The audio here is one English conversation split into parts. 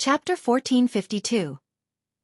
Chapter 1452.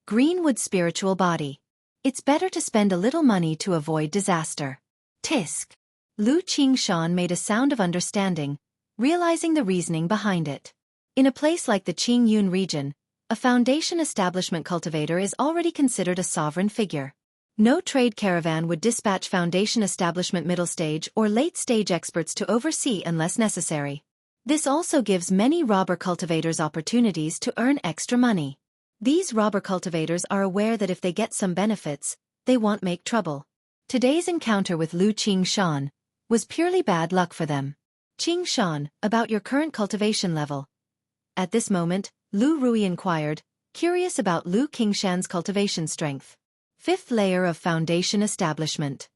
Greenwood Spiritual Body. It's better to spend a little money to avoid disaster. Tisk. Lu Qingshan made a sound of understanding, realizing the reasoning behind it. In a place like the Qingyun region, a foundation establishment cultivator is already considered a sovereign figure. No trade caravan would dispatch foundation establishment middle stage or late stage experts to oversee unless necessary. This also gives many robber cultivators opportunities to earn extra money. These robber cultivators are aware that if they get some benefits, they won't make trouble. Today's encounter with Lu Qingshan was purely bad luck for them. Qingshan, about your current cultivation level. At this moment, Lu Rui inquired, curious about Lu Qingshan's cultivation strength. 5th layer of foundation establishment.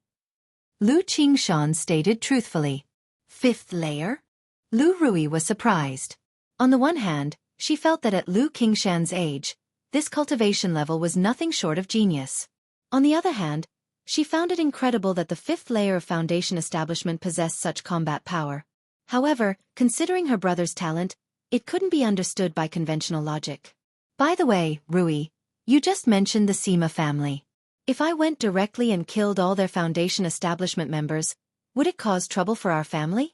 Lu Qingshan stated truthfully. 5th layer? Lu Rui was surprised. On the one hand, she felt that at Lu Qingshan's age, this cultivation level was nothing short of genius. On the other hand, she found it incredible that the 5th layer of foundation establishment possessed such combat power. However, considering her brother's talent, it couldn't be understood by conventional logic. By the way, Rui, you just mentioned the Sima family. If I went directly and killed all their foundation establishment members, would it cause trouble for our family?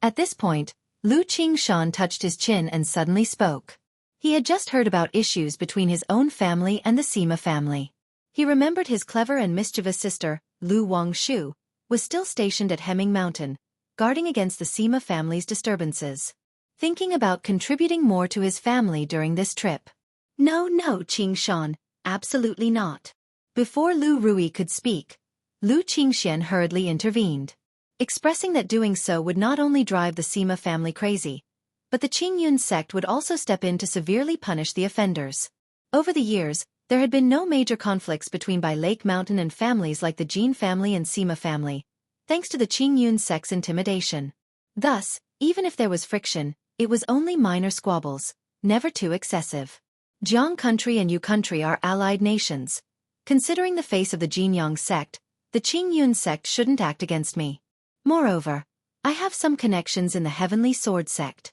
At this point, Lu Qingshan touched his chin and suddenly spoke. He had just heard about issues between his own family and the Sima family. He remembered his clever and mischievous sister, Lu Wangshu, was still stationed at Hemming Mountain, guarding against the Sima family's disturbances. Thinking about contributing more to his family during this trip. No, Qingshan, absolutely not. Before Lu Rui could speak, Lu Qingshan hurriedly intervened, expressing that doing so would not only drive the Sima family crazy, but the Qingyun sect would also step in to severely punish the offenders. Over the years, there had been no major conflicts between Bai Lake Mountain and families like the Jin family and Sima family, thanks to the Qingyun sect's intimidation. Thus, even if there was friction, it was only minor squabbles, never too excessive. Jiang country and Yu country are allied nations. Considering the face of the Jinyang sect, the Qingyun sect shouldn't act against me. Moreover, I have some connections in the Heavenly Sword sect.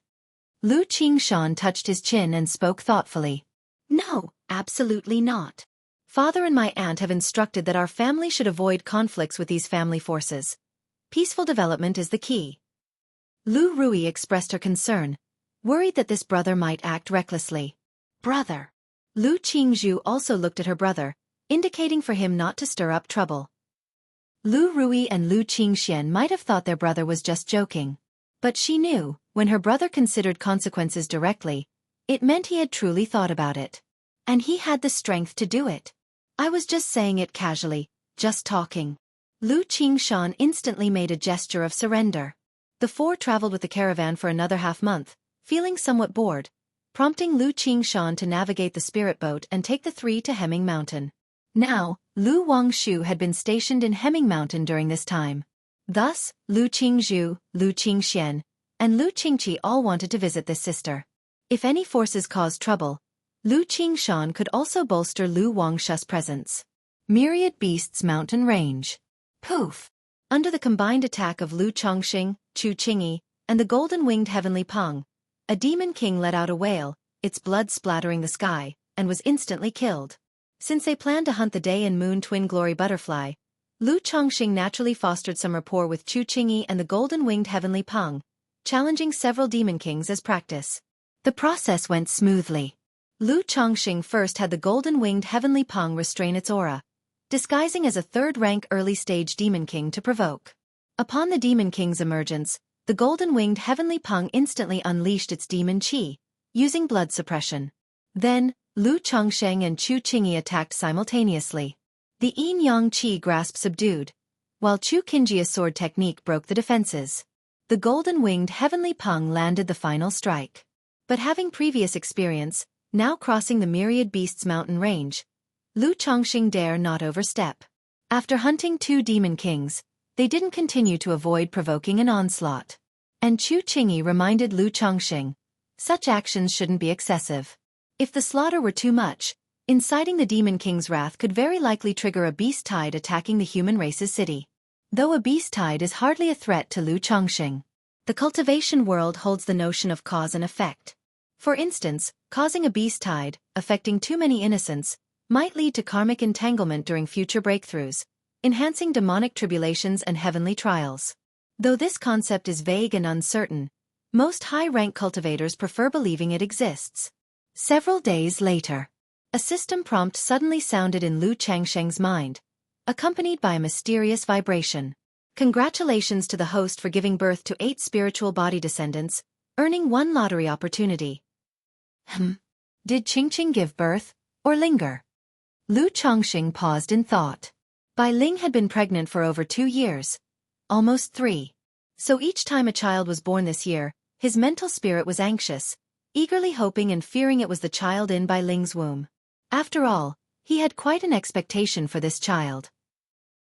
Lu Qingshan touched his chin and spoke thoughtfully. No, absolutely not. Father and my aunt have instructed that our family should avoid conflicts with these family forces. Peaceful development is the key. Lu Rui expressed her concern, worried that this brother might act recklessly. Brother. Lu Qingzhu also looked at her brother, indicating for him not to stir up trouble. Lu Rui and Lu Qingxian might have thought their brother was just joking. But she knew, when her brother considered consequences directly, it meant he had truly thought about it. And he had the strength to do it. I was just saying it casually, just talking. Lu Qingshan instantly made a gesture of surrender. The four traveled with the caravan for another half-month, feeling somewhat bored, prompting Lu Qingshan to navigate the spirit boat and take the three to Hemming Mountain. Now, Lu Wangshu had been stationed in Hemming Mountain during this time. Thus, Lu Qingzhu, Lu Qingxian, and Lu Qingqi all wanted to visit this sister. If any forces caused trouble, Lu Qingshan could also bolster Lu Wangshu's presence. Myriad Beasts Mountain Range. Poof! Under the combined attack of Lu Chongxing, Chu Qingyi, and the golden-winged Heavenly Peng, a demon king let out a wail, its blood splattering the sky, and was instantly killed. Since they planned to hunt the day and moon twin glory butterfly, Lu Chongxing naturally fostered some rapport with Chu Qingyi and the golden-winged Heavenly Peng, challenging several demon kings as practice. The process went smoothly. Lu Chongxing first had the golden-winged Heavenly Peng restrain its aura, disguising as a third-rank early-stage demon king to provoke. Upon the demon king's emergence, the golden-winged Heavenly Peng instantly unleashed its demon qi, using blood suppression. Then, Lu Chongsheng and Chu Qingyi attacked simultaneously. The yin-yang qi grasp subdued, while Chu Qingyi's sword technique broke the defenses. The golden-winged Heavenly Peng landed the final strike. But having previous experience, now crossing the Myriad Beasts mountain range, Lu Chongxing dare not overstep. After hunting two demon kings, they didn't continue to avoid provoking an onslaught. And Chu Qingyi reminded Lu Chongxing, such actions shouldn't be excessive. If the slaughter were too much, inciting the demon king's wrath could very likely trigger a beast tide attacking the human race's city. Though a beast tide is hardly a threat to Lu Chongxing. The cultivation world holds the notion of cause and effect. For instance, causing a beast tide, affecting too many innocents, might lead to karmic entanglement during future breakthroughs, enhancing demonic tribulations and heavenly trials. Though this concept is vague and uncertain, most high-rank cultivators prefer believing it exists. Several days later, a system prompt suddenly sounded in Lu Changsheng's mind, accompanied by a mysterious vibration. Congratulations to the host for giving birth to 8 spiritual body descendants, earning 1 lottery opportunity. Did Qingqing give birth, or linger? Lu Changsheng paused in thought. Bai Ling had been pregnant for over 2 years, almost 3. So each time a child was born this year, his mental spirit was anxious, eagerly hoping and fearing it was the child in Bai Ling's womb. After all, he had quite an expectation for this child.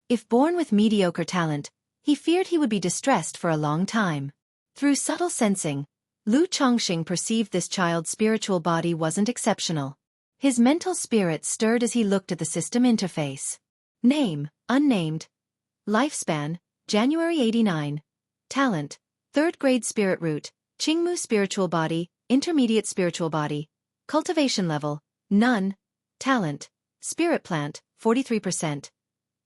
If born with mediocre talent, he feared he would be distressed for a long time. Through subtle sensing, Lu Changxing perceived this child's spiritual body wasn't exceptional. His mental spirit stirred as he looked at the system interface. Name, unnamed. Lifespan, January 89. Talent, 3rd grade spirit root, Qingmu spiritual body, intermediate spiritual body. Cultivation level, none. Talent, spirit plant, 43%.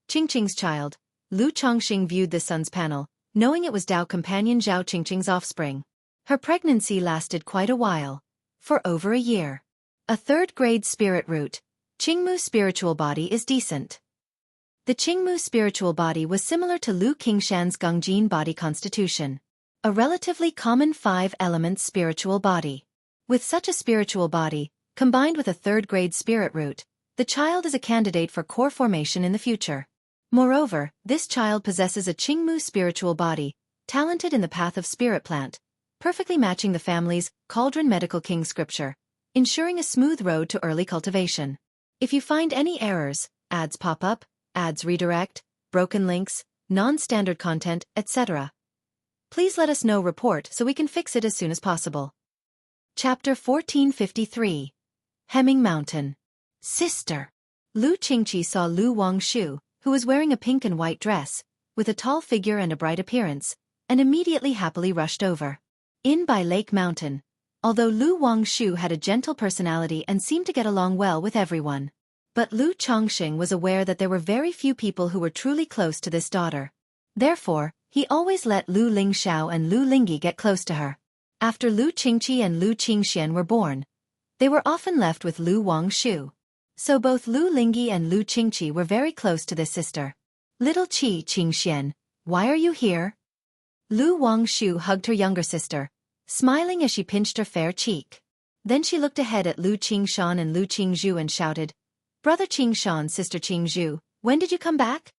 Qingqing's child. Lu Changxing viewed the sun's panel, knowing it was Dao companion Zhao Qingqing's offspring. Her pregnancy lasted quite a while, for over a year. A 3rd grade spirit root, Qingmu spiritual body is decent. The Qingmu spiritual body was similar to Lu Qingshan's Gongjin body constitution, a relatively common 5-element spiritual body. With such a spiritual body, combined with a 3rd grade spirit root, the child is a candidate for core formation in the future. Moreover, this child possesses a Qingmu spiritual body, talented in the path of spirit plant, perfectly matching the family's Cauldron Medical King scripture, ensuring a smooth road to early cultivation. If you find any errors, ads pop up, ads redirect, broken links, non-standard content, etc., please let us know. Report so we can fix it as soon as possible. Chapter 1453. Hemming Mountain. Sister. Lu Qingqi saw Lu Wangshu, who was wearing a pink and white dress, with a tall figure and a bright appearance, and immediately happily rushed over. In by Lake Mountain, although Lu Wangshu had a gentle personality and seemed to get along well with everyone. But Lu Changxing was aware that there were very few people who were truly close to this daughter. Therefore, he always let Lu Lingxiao and Lu Lingyi get close to her. After Lu Qingqi and Lu Qingxian were born, they were often left with Lu Wangshu. So both Lu Lingyi and Lu Qingqi were very close to this sister. Little Qi Qingxian, why are you here? Lu Wangshu hugged her younger sister, smiling as she pinched her fair cheek. Then she looked ahead at Lu Qingshan and Lu Qingzhu and shouted, Brother Qingshan, Sister Qingzhu, when did you come back?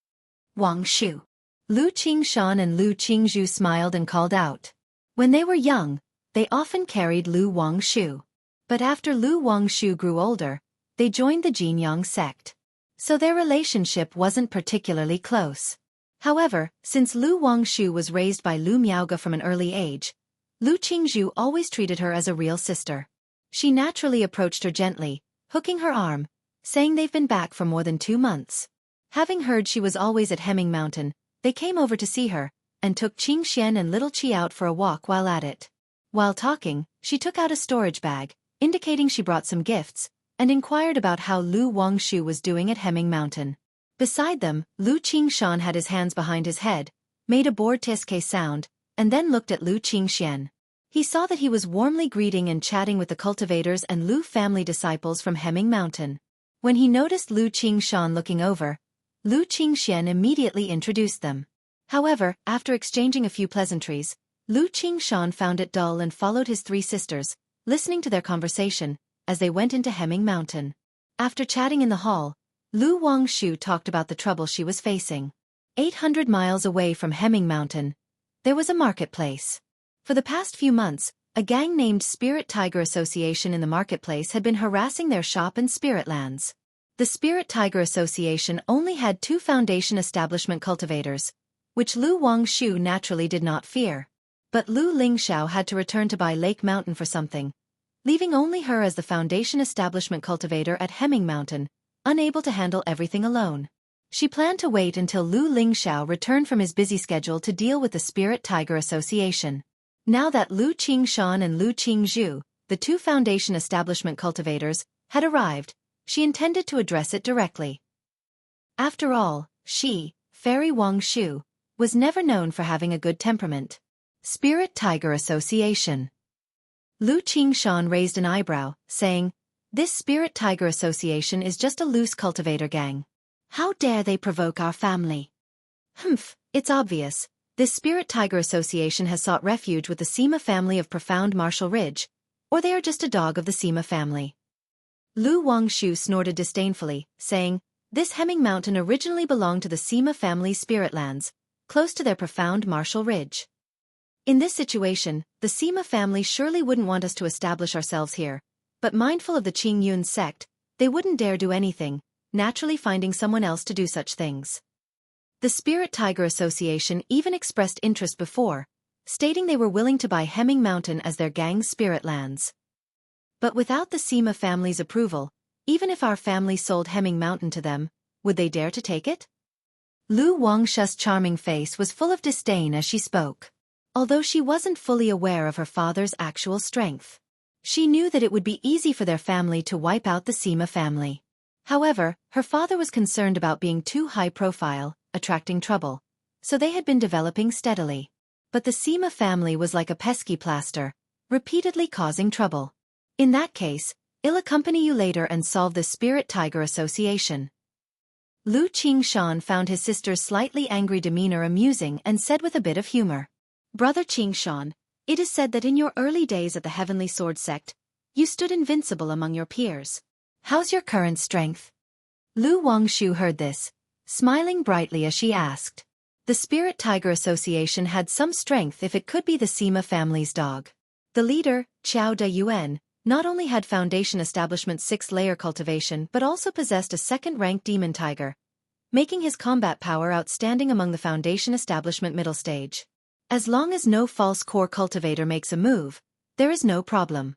Wangshu. Lu Qingshan and Lu Qingzhu smiled and called out. When they were young, they often carried Lu Wangshu. But after Lu Wangshu grew older, they joined the Jinyang sect. So their relationship wasn't particularly close. However, since Lu Wangshu was raised by Lu Miaoge from an early age, Lu Qingzhu always treated her as a real sister. She naturally approached her gently, hooking her arm, saying they've been back for more than 2 months. Having heard she was always at Hemming Mountain, they came over to see her, and took Qingxian and little Qi out for a walk while at it. While talking, she took out a storage bag, indicating she brought some gifts, and inquired about how Lu Wangshu was doing at Hemming Mountain. Beside them, Lu Qingshan had his hands behind his head, made a bored tsk sound, and then looked at Lu Qingxian. He saw that he was warmly greeting and chatting with the cultivators and Lu family disciples from Hemming Mountain. When he noticed Lu Qingshan looking over, Lu Qingxian immediately introduced them. However, after exchanging a few pleasantries, Lu Qingshan found it dull and followed his 3 sisters, listening to their conversation, as they went into Hemming Mountain. After chatting in the hall, Lu Wangshu talked about the trouble she was facing. 800 miles away from Hemming Mountain, there was a marketplace. For the past few months, a gang named Spirit Tiger Association in the marketplace had been harassing their shop and spirit lands. The Spirit Tiger Association only had 2 foundation establishment cultivators, which Lu Wangshu naturally did not fear. But Lu Lingxiao had to return to Bai Lake Mountain for something, leaving only her as the foundation establishment cultivator at Hemming Mountain, unable to handle everything alone. She planned to wait until Lu Lingxiao returned from his busy schedule to deal with the Spirit Tiger Association. Now that Lu Qingshan and Lu Qingzhu, the two foundation establishment cultivators, had arrived, she intended to address it directly. After all, she, Fairy Wang Shu, was never known for having a good temperament. Spirit Tiger Association. Lu Qingshan raised an eyebrow, saying, "This Spirit Tiger Association is just a loose cultivator gang. How dare they provoke our family?" "Humph, it's obvious. This Spirit Tiger Association has sought refuge with the Sima family of Profound Martial Ridge, or they are just a dog of the Sima family." Lu Wangshu snorted disdainfully, saying, "This Hemming Mountain originally belonged to the Sima family's spirit lands, close to their Profound Martial Ridge. In this situation, the Sima family surely wouldn't want us to establish ourselves here, but mindful of the Qing Yun sect, they wouldn't dare do anything, naturally finding someone else to do such things." The Spirit Tiger Association even expressed interest before, stating they were willing to buy Hemming Mountain as their gang's spirit lands. But without the Sima family's approval, even if our family sold Hemming Mountain to them, would they dare to take it? Lu Wangshu's charming face was full of disdain as she spoke. Although she wasn't fully aware of her father's actual strength, she knew that it would be easy for their family to wipe out the Sima family. However, her father was concerned about being too high-profile, attracting trouble, so they had been developing steadily. But the Sima family was like a pesky plaster, repeatedly causing trouble. In that case, I'll accompany you later and solve the Spirit Tiger Association. Lu Qingshan found his sister's slightly angry demeanor amusing and said with a bit of humor, "Brother Qingshan, it is said that in your early days at the Heavenly Sword sect, you stood invincible among your peers. How's your current strength?" Lu Wangshu heard this, smiling brightly as she asked. The Spirit Tiger Association had some strength if it could be the Sima family's dog. The leader, Qiao De Yuan, not only had Foundation Establishment's 6th-layer cultivation but also possessed a second-ranked demon tiger, making his combat power outstanding among the Foundation Establishment middle stage. As long as no false core cultivator makes a move, there is no problem.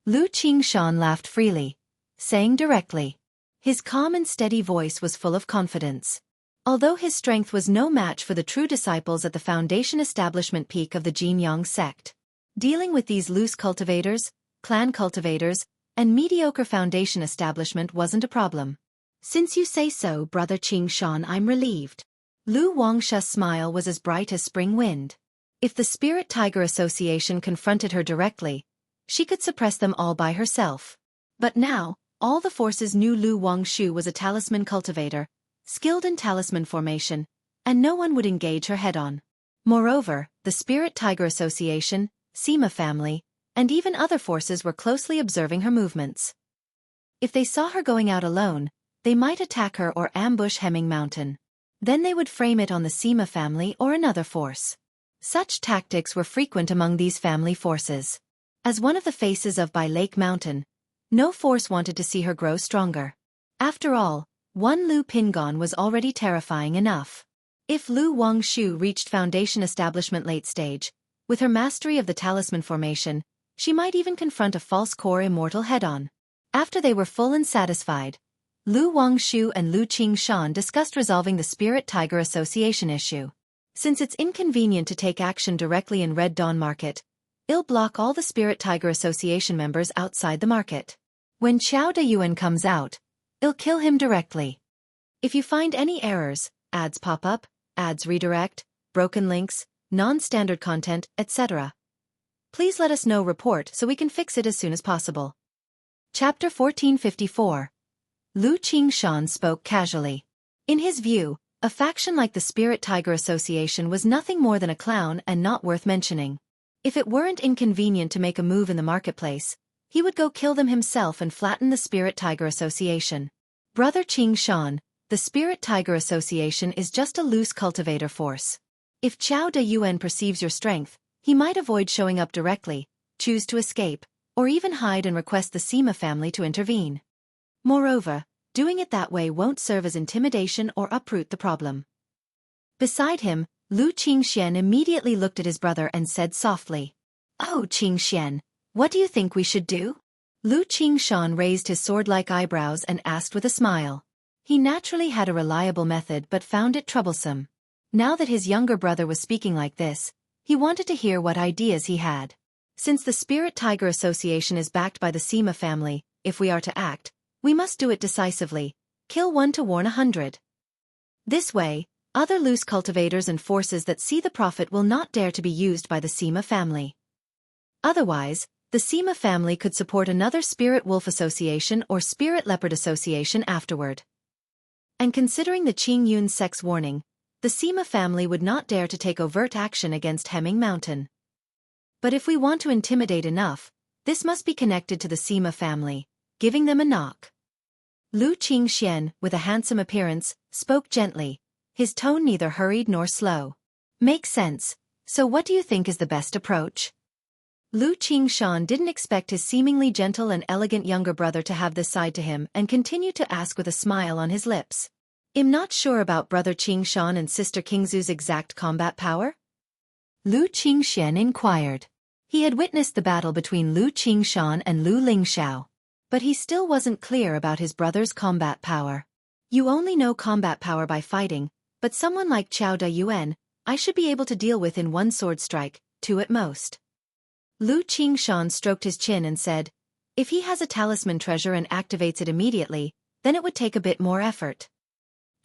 Lu Qingshan laughed freely, saying directly. His calm and steady voice was full of confidence. Although his strength was no match for the true disciples at the Foundation Establishment peak of the Jinyang sect, dealing with these loose cultivators, clan cultivators, and mediocre Foundation Establishment wasn't a problem. "Since you say so, Brother Qingshan, I'm relieved." Lu Wangshu's smile was as bright as spring wind. If the Spirit Tiger Association confronted her directly, she could suppress them all by herself. But now, all the forces knew Lu Wangshu was a talisman cultivator, skilled in talisman formation, and no one would engage her head-on. Moreover, the Spirit Tiger Association, Sima family, and even other forces were closely observing her movements. If they saw her going out alone, they might attack her or ambush Hemming Mountain. Then they would frame it on the Sima family or another force. Such tactics were frequent among these family forces. As one of the faces of Bai Lake Mountain, no force wanted to see her grow stronger. After all, one Lu Pingon was already terrifying enough. If Lu Wangshu reached Foundation Establishment late stage, with her mastery of the talisman formation, she might even confront a false core immortal head-on. After they were full and satisfied, Lu Wangshu and Lu Qingshan discussed resolving the Spirit Tiger Association issue. Since it's inconvenient to take action directly in Red Dawn Market, I'll block all the Spirit Tiger Association members outside the market. When Qiao De Yuan comes out, I'll kill him directly. If you find any errors, ads pop up, ads redirect, broken links, non-standard content, etc., please let us know report so we can fix it as soon as possible. Chapter 1454. Lu Qingshan spoke casually. In his view, a faction like the Spirit Tiger Association was nothing more than a clown and not worth mentioning. If it weren't inconvenient to make a move in the marketplace, he would go kill them himself and flatten the Spirit Tiger Association. Brother Qingshan, the Spirit Tiger Association is just a loose cultivator force. If Qiao De Yuan perceives your strength, he might avoid showing up directly, choose to escape, or even hide and request the Sima family to intervene. Moreover, doing it that way won't serve as intimidation or uproot the problem. Beside him, Lu Qingxian immediately looked at his brother and said softly, "Oh, Qingxian, what do you think we should do?" Lu Qingshan raised his sword-like eyebrows and asked with a smile. He naturally had a reliable method but found it troublesome. Now that his younger brother was speaking like this, he wanted to hear what ideas he had. Since the Spirit Tiger Association is backed by the Sima family, if we are to act, we must do it decisively. Kill one to warn 100. This way, other loose cultivators and forces that see the profit will not dare to be used by the Sima family. Otherwise, the Sima family could support another Spirit Wolf Association or Spirit Leopard Association afterward. And considering the Qing Yun's sex warning, the Sima family would not dare to take overt action against Hemming Mountain. But if we want to intimidate enough, this must be connected to the Sima family, giving them a knock. Lu Qingxian, with a handsome appearance, spoke gently, his tone neither hurried nor slow. Makes sense, so what do you think is the best approach? Lu Qingshan didn't expect his seemingly gentle and elegant younger brother to have this side to him and continued to ask with a smile on his lips. I'm not sure about brother Qingshan and sister Qingzu's exact combat power? Lu Qingxian inquired. He had witnessed the battle between Lu Qingshan and Lu Lingxiao, but he still wasn't clear about his brother's combat power. You only know combat power by fighting, but someone like Qiao Dayuan, I should be able to deal with in one sword strike, two at most. Lu Qingshan stroked his chin and said, if he has a talisman treasure and activates it immediately, then it would take a bit more effort.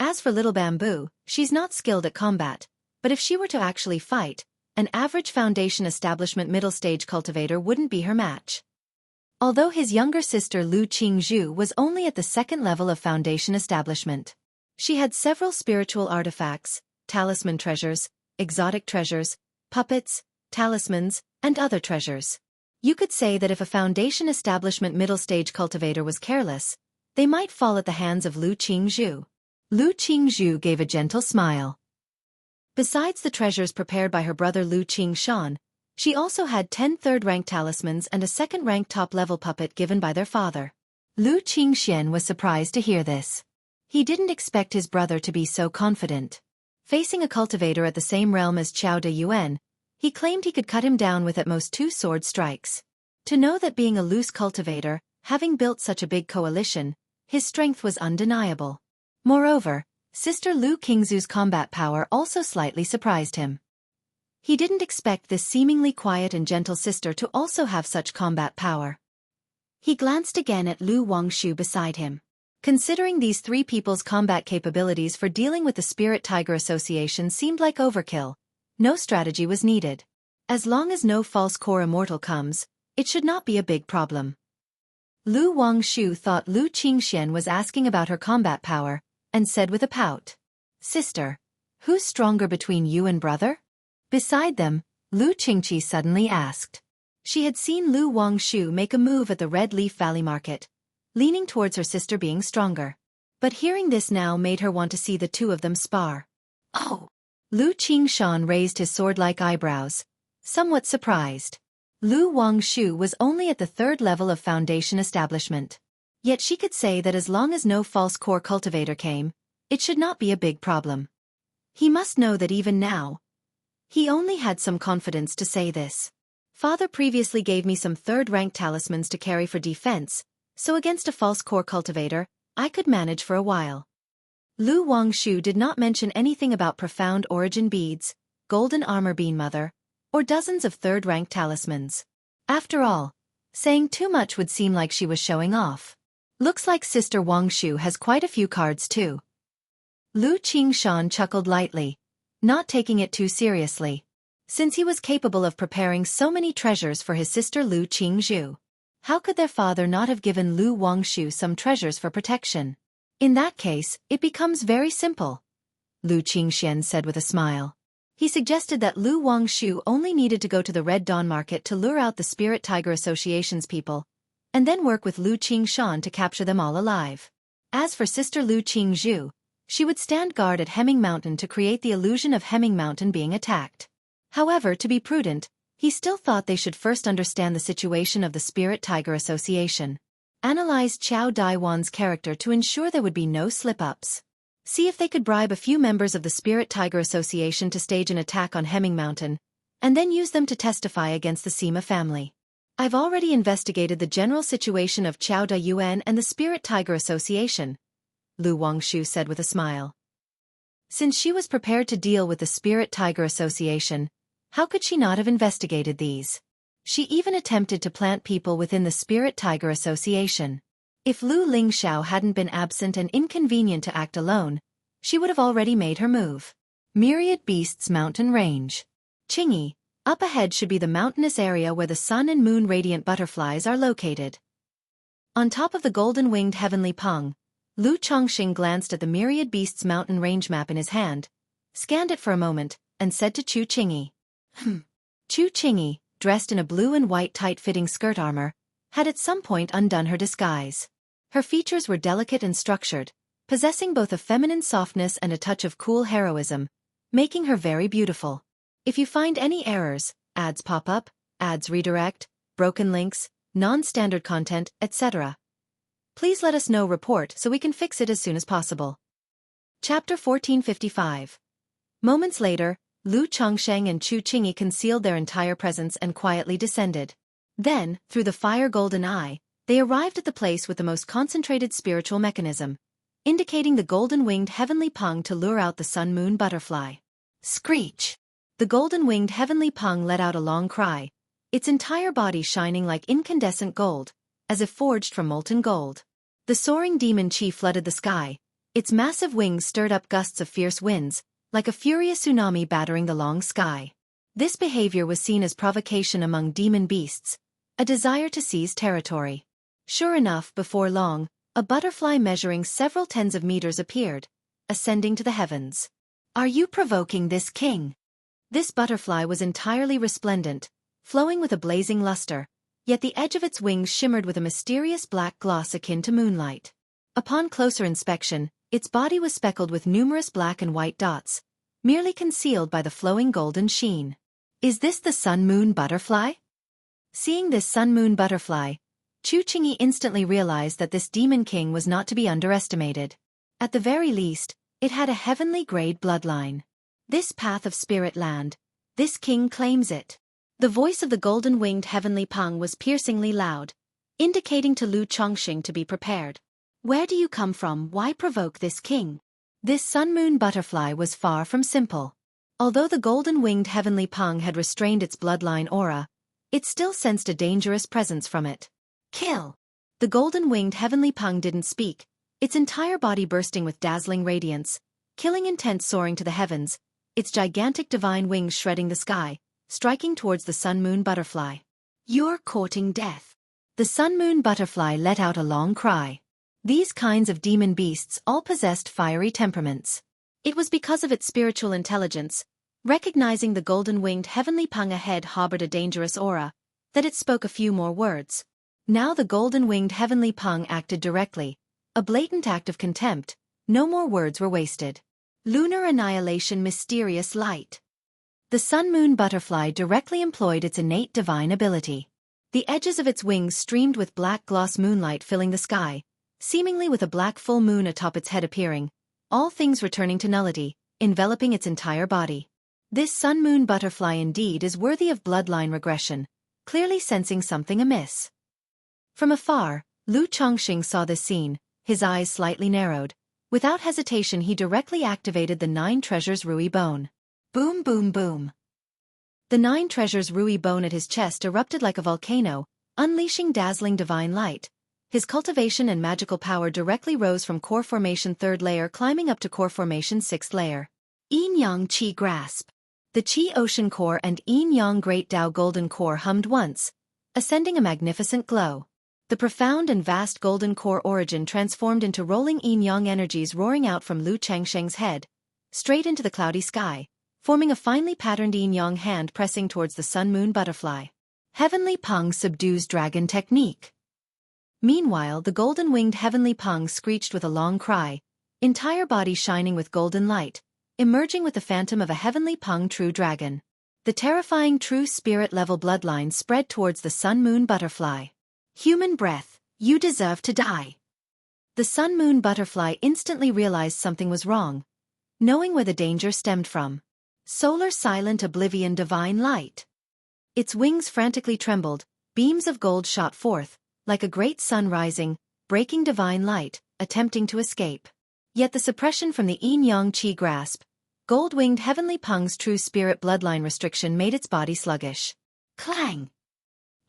As for Little Bamboo, she's not skilled at combat, but if she were to actually fight, an average Foundation Establishment middle-stage cultivator wouldn't be her match. Although his younger sister Lu Qingzhu was only at the second level of Foundation Establishment. She had several spiritual artifacts, talisman treasures, exotic treasures, puppets, talismans, and other treasures. You could say that if a Foundation Establishment middle-stage cultivator was careless, they might fall at the hands of Lu Qingzhu. Lu Qingzhu gave a gentle smile. Besides the treasures prepared by her brother Lu Qingshan, she also had 10 third-rank talismans and a second-rank top-level puppet given by their father. Lu Qingxian was surprised to hear this. He didn't expect his brother to be so confident. Facing a cultivator at the same realm as Qiao Dayuan, he claimed he could cut him down with at most 2 sword strikes. To know that being a loose cultivator, having built such a big coalition, his strength was undeniable. Moreover, Sister Lu Qingzu's combat power also slightly surprised him. He didn't expect this seemingly quiet and gentle sister to also have such combat power. He glanced again at Lu Wangshu beside him. Considering these 3 people's combat capabilities for dealing with the Spirit Tiger Association seemed like overkill. No strategy was needed. As long as no false core immortal comes, it should not be a big problem. Lu Wangshu thought Lu Qingxian was asking about her combat power, and said with a pout, Sister, who's stronger between you and brother? Beside them, Lu Qingqi suddenly asked. She had seen Lu Wangshu make a move at the Red Leaf Valley Market, leaning towards her sister being stronger. But hearing this now made her want to see the two of them spar. Oh! Lu Qingshan raised his sword-like eyebrows, somewhat surprised. Lu Wangshu was only at the 3rd level of Foundation Establishment. Yet she could say that as long as no false core cultivator came, it should not be a big problem. He must know that even now, he only had some confidence to say this. Father previously gave me some 3rd-rank talismans to carry for defense, so against a false core cultivator, I could manage for a while. Lu Wangshu did not mention anything about profound origin beads, golden armor bean mother, or dozens of 3rd-rank talismans. After all, saying too much would seem like she was showing off. Looks like Sister Wangshu has quite a few cards too. Lu Qingshan chuckled lightly, not taking it too seriously. Since he was capable of preparing so many treasures for his sister Lu Qingzhu, how could their father not have given Lu Wangshu some treasures for protection? In that case, it becomes very simple, Lu Qingxian said with a smile. He suggested that Lu Wangshu only needed to go to the Red Dawn Market to lure out the Spirit Tiger Association's people, and then work with Lu Qingshan to capture them all alive. As for Sister Lu Qingzhu, she would stand guard at Hemming Mountain to create the illusion of Hemming Mountain being attacked. However, to be prudent, he still thought they should first understand the situation of the Spirit Tiger Association. Analyze Qiao Daiwan's character to ensure there would be no slip-ups. See if they could bribe a few members of the Spirit Tiger Association to stage an attack on Hemming Mountain, and then use them to testify against the Sima family. I've already investigated the general situation of Qiao Dayuan and the Spirit Tiger Association, Lu Wangshu said with a smile. Since she was prepared to deal with the Spirit Tiger Association, how could she not have investigated these? She even attempted to plant people within the Spirit Tiger Association. If Lu Lingxiao hadn't been absent and inconvenient to act alone, she would have already made her move. Myriad Beasts Mountain Range. Qingyi, up ahead should be the mountainous area where the sun and moon radiant butterflies are located. On top of the golden-winged heavenly pung, Lu Chongqing glanced at the Myriad Beasts mountain range map in his hand, scanned it for a moment, and said to Chu Qingyi. Chu Qingyi, dressed in a blue and white tight-fitting skirt armor, had at some point undone her disguise. Her features were delicate and structured, possessing both a feminine softness and a touch of cool heroism, making her very beautiful. If you find any errors, ads pop up, ads redirect, broken links, non-standard content, etc., please let us know report so we can fix it as soon as possible. Chapter 1455. Moments later, Lu Chongsheng and Chu Qingyi concealed their entire presence and quietly descended. Then, through the fire golden eye, they arrived at the place with the most concentrated spiritual mechanism, indicating the golden-winged heavenly pung to lure out the sun-moon butterfly. Screech! The golden-winged heavenly pung let out a long cry, its entire body shining like incandescent gold, as if forged from molten gold. The soaring demon chi flooded the sky, its massive wings stirred up gusts of fierce winds, like a furious tsunami battering the long sky. This behavior was seen as provocation among demon beasts, a desire to seize territory. Sure enough, before long, a butterfly measuring several tens of meters appeared, ascending to the heavens. Are you provoking this king? This butterfly was entirely resplendent, flowing with a blazing luster, yet the edge of its wings shimmered with a mysterious black gloss akin to moonlight. Upon closer inspection, its body was speckled with numerous black and white dots, merely concealed by the flowing golden sheen. Is this the sun-moon butterfly? Seeing this sun-moon butterfly, Chu Qingyi instantly realized that this demon king was not to be underestimated. At the very least, it had a heavenly-grade bloodline. This path of spirit land, this king claims it. The voice of the golden-winged heavenly pung was piercingly loud, indicating to Lu Chongqing to be prepared. Where do you come from? Why provoke this king? This sun-moon butterfly was far from simple. Although the golden-winged heavenly pung had restrained its bloodline aura, it still sensed a dangerous presence from it. Kill! The golden-winged heavenly pung didn't speak, its entire body bursting with dazzling radiance, killing intent soaring to the heavens, its gigantic divine wings shredding the sky, striking towards the sun-moon butterfly. You're courting death. The sun-moon butterfly let out a long cry. These kinds of demon beasts all possessed fiery temperaments. It was because of its spiritual intelligence, recognizing the golden-winged heavenly pung ahead harbored a dangerous aura, that it spoke a few more words. Now the golden-winged heavenly pung acted directly, a blatant act of contempt. No more words were wasted. Lunar annihilation, mysterious light. The sun-moon butterfly directly employed its innate divine ability. The edges of its wings streamed with black gloss moonlight filling the sky, seemingly with a black full moon atop its head appearing, all things returning to nullity, enveloping its entire body. This sun-moon butterfly indeed is worthy of bloodline regression, clearly sensing something amiss. From afar, Lu Chongqing saw this scene, his eyes slightly narrowed. Without hesitation he directly activated the 9 treasures Rui bone. Boom boom boom. The 9 treasures Rui bone at his chest erupted like a volcano, unleashing dazzling divine light. His cultivation and magical power directly rose from core formation 3rd layer climbing up to core formation 6th layer. Yin-Yang Qi Grasp. The Qi Ocean Core and Yin-Yang Great Tao Golden Core hummed once, ascending a magnificent glow. The profound and vast golden core origin transformed into rolling yin-yang energies roaring out from Lu Chongqing's head, straight into the cloudy sky, forming a finely patterned yin-yang hand pressing towards the sun-moon butterfly. Heavenly Pung subdues dragon technique. Meanwhile, the golden-winged heavenly pung screeched with a long cry, entire body shining with golden light, emerging with the phantom of a heavenly pung true dragon. The terrifying true spirit-level bloodline spread towards the sun-moon butterfly. Human breath, you deserve to die. The sun-moon butterfly instantly realized something was wrong, knowing where the danger stemmed from. Solar silent oblivion divine light. Its wings frantically trembled, beams of gold shot forth, like a great sun rising, breaking divine light, attempting to escape. Yet the suppression from the yin-yang qi grasp, gold-winged heavenly pung's true spirit bloodline restriction made its body sluggish. Clang!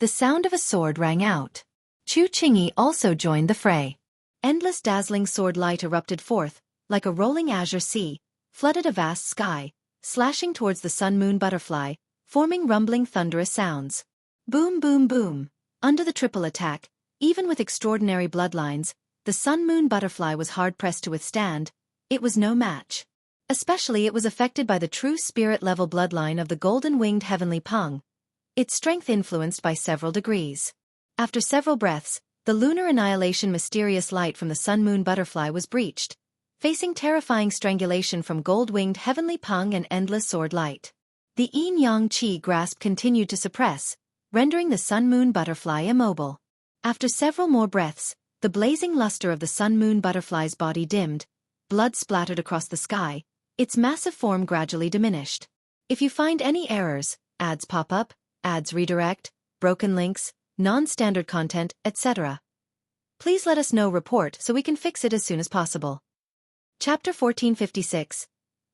The sound of a sword rang out. Chu Qingyi also joined the fray. Endless dazzling sword light erupted forth, like a rolling azure sea, flooded a vast sky, slashing towards the sun-moon butterfly, forming rumbling thunderous sounds. Boom boom boom. Under the triple attack, even with extraordinary bloodlines, the sun-moon butterfly was hard-pressed to withstand. It was no match. Especially it was affected by the true spirit-level bloodline of the golden-winged heavenly Peng, its strength influenced by several degrees. After several breaths, the lunar annihilation mysterious light from the sun-moon butterfly was breached, facing terrifying strangulation from gold-winged heavenly Peng and endless sword light. The yin-yang qi grasp continued to suppress, rendering the sun-moon butterfly immobile. After several more breaths, the blazing luster of the sun-moon butterfly's body dimmed, blood splattered across the sky, its massive form gradually diminished. If you find any errors, ads pop up, ads redirect, broken links, non-standard content, etc., please let us know. Report so we can fix it as soon as possible. Chapter 1456.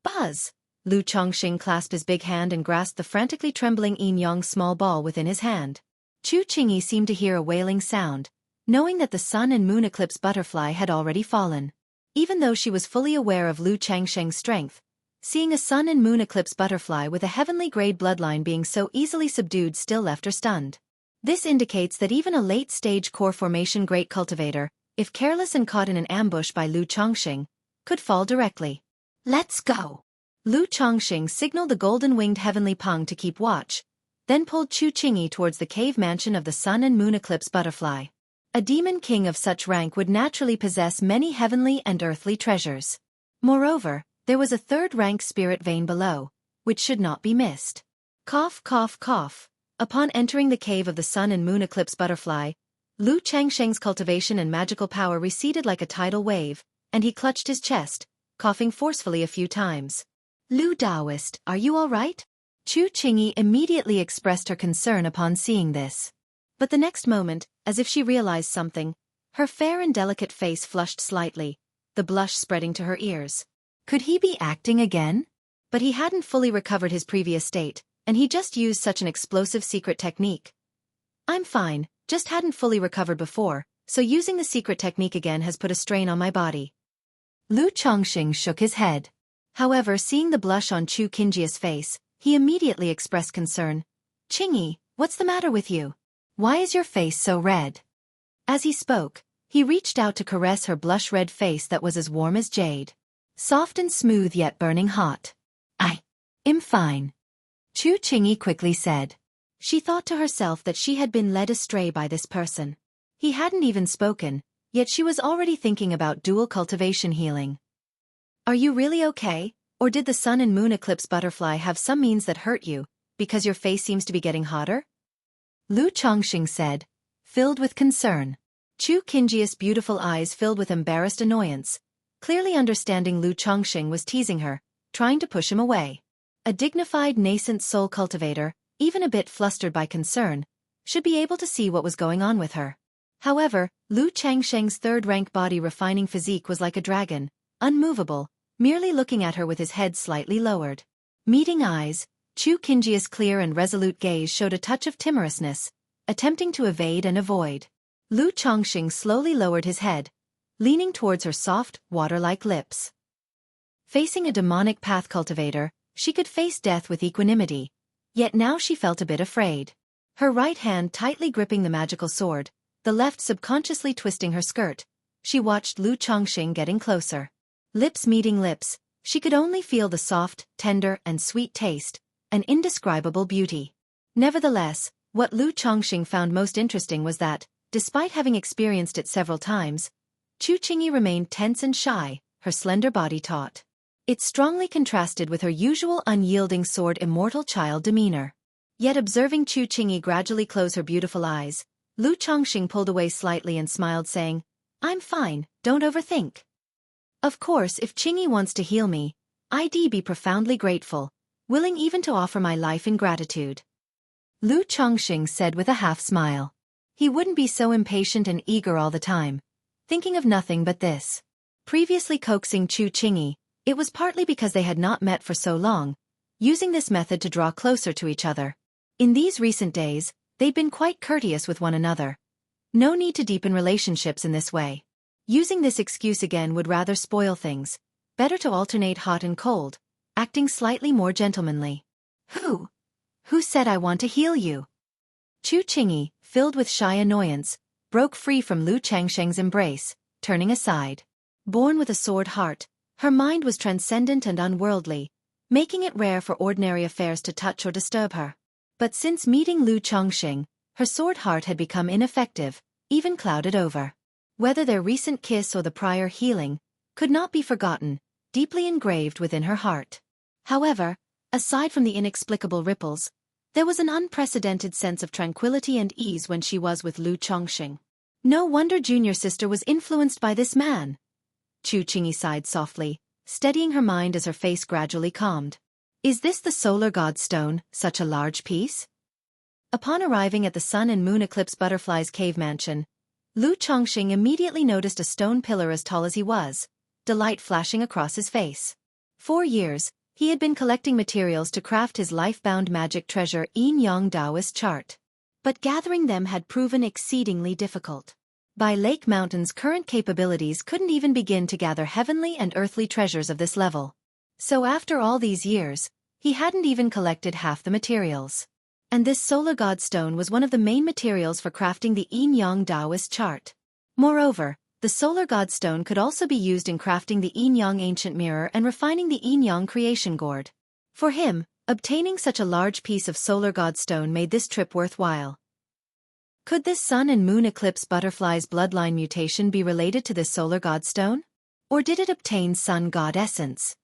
Buzz! Lu Chongqing clasped his big hand and grasped the frantically trembling yin-yang small ball within his hand. Chu Qingyi seemed to hear a wailing sound, knowing that the sun and moon eclipse butterfly had already fallen. Even though she was fully aware of Lu Changsheng's strength, seeing a sun and moon eclipse butterfly with a heavenly grade bloodline being so easily subdued still left her stunned. This indicates that even a late-stage core formation great cultivator, if careless and caught in an ambush by Lu Chongqing, could fall directly. Let's go! Lu Chongqing signaled the golden-winged heavenly Peng to keep watch, then pulled Chu Qingyi towards the cave mansion of the sun and moon eclipse butterfly. A demon king of such rank would naturally possess many heavenly and earthly treasures. Moreover, there was a third-rank spirit vein below, which should not be missed. Cough cough cough. Upon entering the cave of the sun and moon eclipse butterfly, Lu Changsheng's cultivation and magical power receded like a tidal wave, and he clutched his chest, coughing forcefully a few times. Lu Daoist, are you all right? Chu Qingyi immediately expressed her concern upon seeing this. But the next moment, as if she realized something, her fair and delicate face flushed slightly, the blush spreading to her ears. Could he be acting again? But he hadn't fully recovered his previous state, and he just used such an explosive secret technique. I'm fine, just hadn't fully recovered before, so using the secret technique again has put a strain on my body. Lu Chongqing shook his head. However, seeing the blush on Chu Qingyi's face, he immediately expressed concern. Qingyi, what's the matter with you? Why is your face so red? As he spoke, he reached out to caress her blush-red face that was as warm as jade. Soft and smooth yet burning hot. I'm fine. Chu Qingyi quickly said. She thought to herself that she had been led astray by this person. He hadn't even spoken, yet she was already thinking about dual cultivation healing. Are you really okay, or did the sun and moon eclipse butterfly have some means that hurt you, because your face seems to be getting hotter? Lu Chongqing said, filled with concern. Chu Qingyi's beautiful eyes filled with embarrassed annoyance, clearly understanding Lu Chongqing was teasing her, trying to push him away. A dignified nascent soul cultivator, even a bit flustered by concern, should be able to see what was going on with her. However, Lu Changsheng's third-rank body refining physique was like a dragon, unmovable, merely looking at her with his head slightly lowered. Meeting eyes, Chu Qingyi's clear and resolute gaze showed a touch of timorousness, attempting to evade and avoid. Lu Chongqing slowly lowered his head, leaning towards her soft, water-like lips. Facing a demonic path cultivator, she could face death with equanimity, yet now she felt a bit afraid. Her right hand tightly gripping the magical sword, the left subconsciously twisting her skirt, she watched Lu Chongqing getting closer. Lips meeting lips, she could only feel the soft, tender, and sweet taste, an indescribable beauty. Nevertheless, what Lu Chongqing found most interesting was that, despite having experienced it several times, Chu Qingyi remained tense and shy, her slender body taut. It strongly contrasted with her usual unyielding sword immortal child demeanor. Yet observing Chu Qingyi gradually close her beautiful eyes, Lu Chongqing pulled away slightly and smiled saying, I'm fine, don't overthink. Of course if Qingyi wants to heal me, I'd be profoundly grateful, willing even to offer my life in gratitude. Lu Chongqing said with a half-smile. He wouldn't be so impatient and eager all the time, thinking of nothing but this. Previously coaxing Chu Qingyi, it was partly because they had not met for so long, using this method to draw closer to each other. In these recent days, They'd been quite courteous with one another. No need to deepen relationships in this way. Using this excuse again would rather spoil things. Better to alternate hot and cold, acting slightly more gentlemanly. Who said I want to heal you? Chu Qingyi, filled with shy annoyance, broke free from Lu Changsheng's embrace, turning aside. Born with a sword heart, her mind was transcendent and unworldly, making it rare for ordinary affairs to touch or disturb her. But since meeting Lu Chongqing, her sword heart had become ineffective, even clouded over. Whether their recent kiss or the prior healing, could not be forgotten, deeply engraved within her heart. However, aside from the inexplicable ripples, there was an unprecedented sense of tranquility and ease when she was with Lu Chongqing. No wonder junior sister was influenced by this man. Chu Qingyi sighed softly, steadying her mind as her face gradually calmed. Is this the solar god stone, such a large piece? Upon arriving at the sun and moon eclipse butterfly's cave mansion, Lu Chongqing immediately noticed a stone pillar as tall as he was, delight flashing across his face. 4 years, he had been collecting materials to craft his life-bound magic treasure Yin-Yang Taoist chart. But gathering them had proven exceedingly difficult. By Lake Mountain's current capabilities couldn't even begin to gather heavenly and earthly treasures of this level. So after all these years, he hadn't even collected half the materials. And this solar god stone was one of the main materials for crafting the Yin-Yang Taoist chart. Moreover, the solar god stone could also be used in crafting the Yin-Yang ancient mirror and refining the Yin-Yang creation gourd. For him, obtaining such a large piece of solar god stone made this trip worthwhile. Could this sun and moon eclipse butterfly's bloodline mutation be related to this solar god stone? Or did it obtain sun god essence?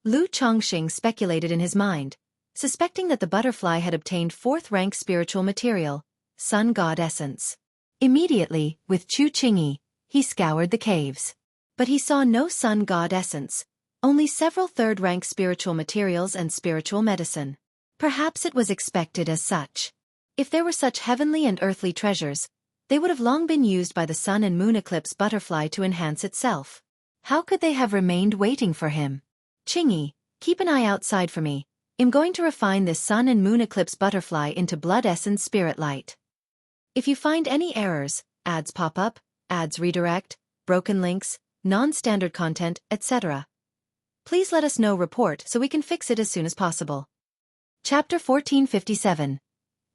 Lu Chongqing speculated in his mind, suspecting that the butterfly had obtained 4th-rank spiritual material, sun god essence. Immediately, with Chu Qingyi, he scoured the caves. But he saw no sun god essence, only several 3rd-rank spiritual materials and spiritual medicine. Perhaps it was expected as such. If there were such heavenly and earthly treasures, they would have long been used by the sun and moon eclipse butterfly to enhance itself. How could they have remained waiting for him? Qingyi, keep an eye outside for me. I'm going to refine this sun and moon eclipse butterfly into blood essence spirit light. If you find any errors, ads pop up, ads redirect, broken links, non-standard content, etc., please let us know. Report so we can fix it as soon as possible. Chapter 1457.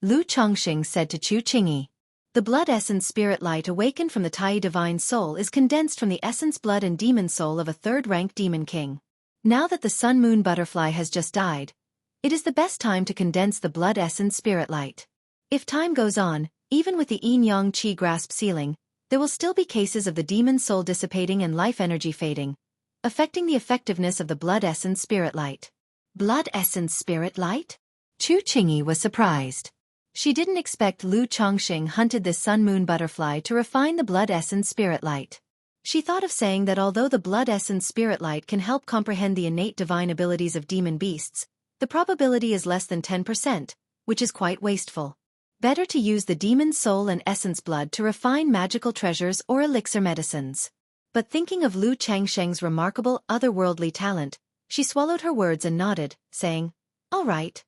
Lu Chongqing said to Chu Qingyi. The blood essence spirit light awakened from the Tai divine soul is condensed from the essence blood and demon soul of a 3rd-rank demon king. Now that the sun-moon butterfly has just died, it is the best time to condense the blood essence spirit light. If time goes on, even with the yin-yang qi grasp sealing, there will still be cases of the demon soul dissipating and life energy fading, affecting the effectiveness of the blood essence spirit light. Blood essence spirit light? Chu Qingyi was surprised. She didn't expect Lu Chongqing hunted this sun-moon butterfly to refine the blood essence spirit light. She thought of saying that although the blood essence spirit light can help comprehend the innate divine abilities of demon beasts, the probability is less than 10%, which is quite wasteful. Better to use the demon soul and essence blood to refine magical treasures or elixir medicines. But thinking of Lu Changsheng's remarkable otherworldly talent, she swallowed her words and nodded, saying, "All right."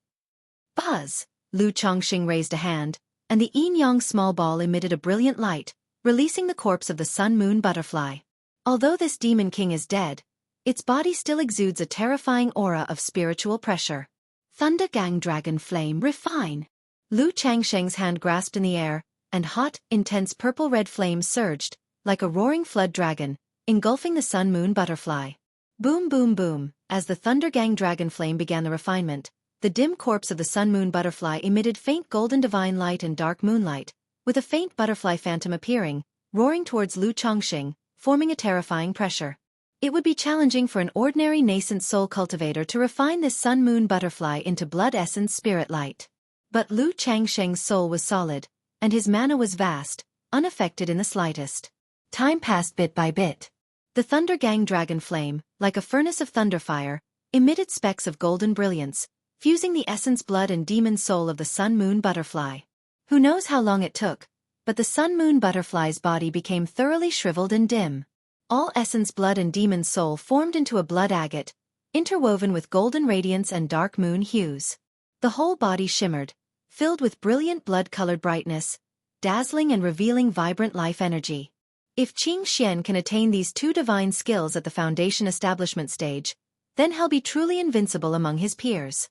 Buzz! Lu Chongqing raised a hand, and the yin-yang small ball emitted a brilliant light, releasing the corpse of the sun-moon butterfly. Although this demon king is dead, its body still exudes a terrifying aura of spiritual pressure. Thunder Gang Dragon Flame Refine! Lu Changsheng's hand grasped in the air, and hot, intense purple-red flames surged, like a roaring flood dragon, engulfing the sun-moon butterfly. Boom boom boom, as the Thunder Gang Dragon Flame began the refinement, the dim corpse of the sun-moon butterfly emitted faint golden divine light and dark moonlight, with a faint butterfly phantom appearing, roaring towards Lu Chongqing, forming a terrifying pressure. It would be challenging for an ordinary nascent soul cultivator to refine this sun-moon butterfly into blood essence spirit light. But Lu Changsheng's soul was solid, and his mana was vast, unaffected in the slightest. Time passed bit by bit. The Thunder Gang Dragon Flame, like a furnace of thunderfire, emitted specks of golden brilliance, fusing the essence blood and demon soul of the sun-moon butterfly. Who knows how long it took, but the sun-moon butterfly's body became thoroughly shriveled and dim. All essence blood and demon soul formed into a blood agate, interwoven with golden radiance and dark moon hues. The whole body shimmered, filled with brilliant blood-colored brightness, dazzling and revealing vibrant life energy. If Qing Xian can attain these two divine skills at the foundation establishment stage, then he'll be truly invincible among his peers.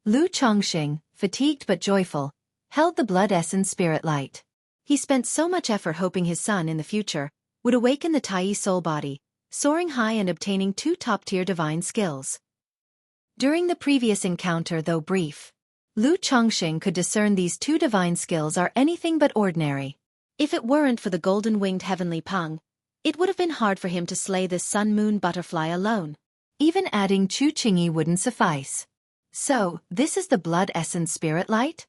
Lu Chongqing, fatigued but joyful, held the blood essence spirit light. He spent so much effort hoping his son in the future would awaken the Tai soul body, soaring high and obtaining two top-tier divine skills. During the previous encounter, though brief, Lu Chongqing could discern these two divine skills are anything but ordinary. If it weren't for the golden-winged heavenly Peng, it would have been hard for him to slay this sun-moon butterfly alone. Even adding Chu Qingyi wouldn't suffice. So, this is the blood essence spirit light?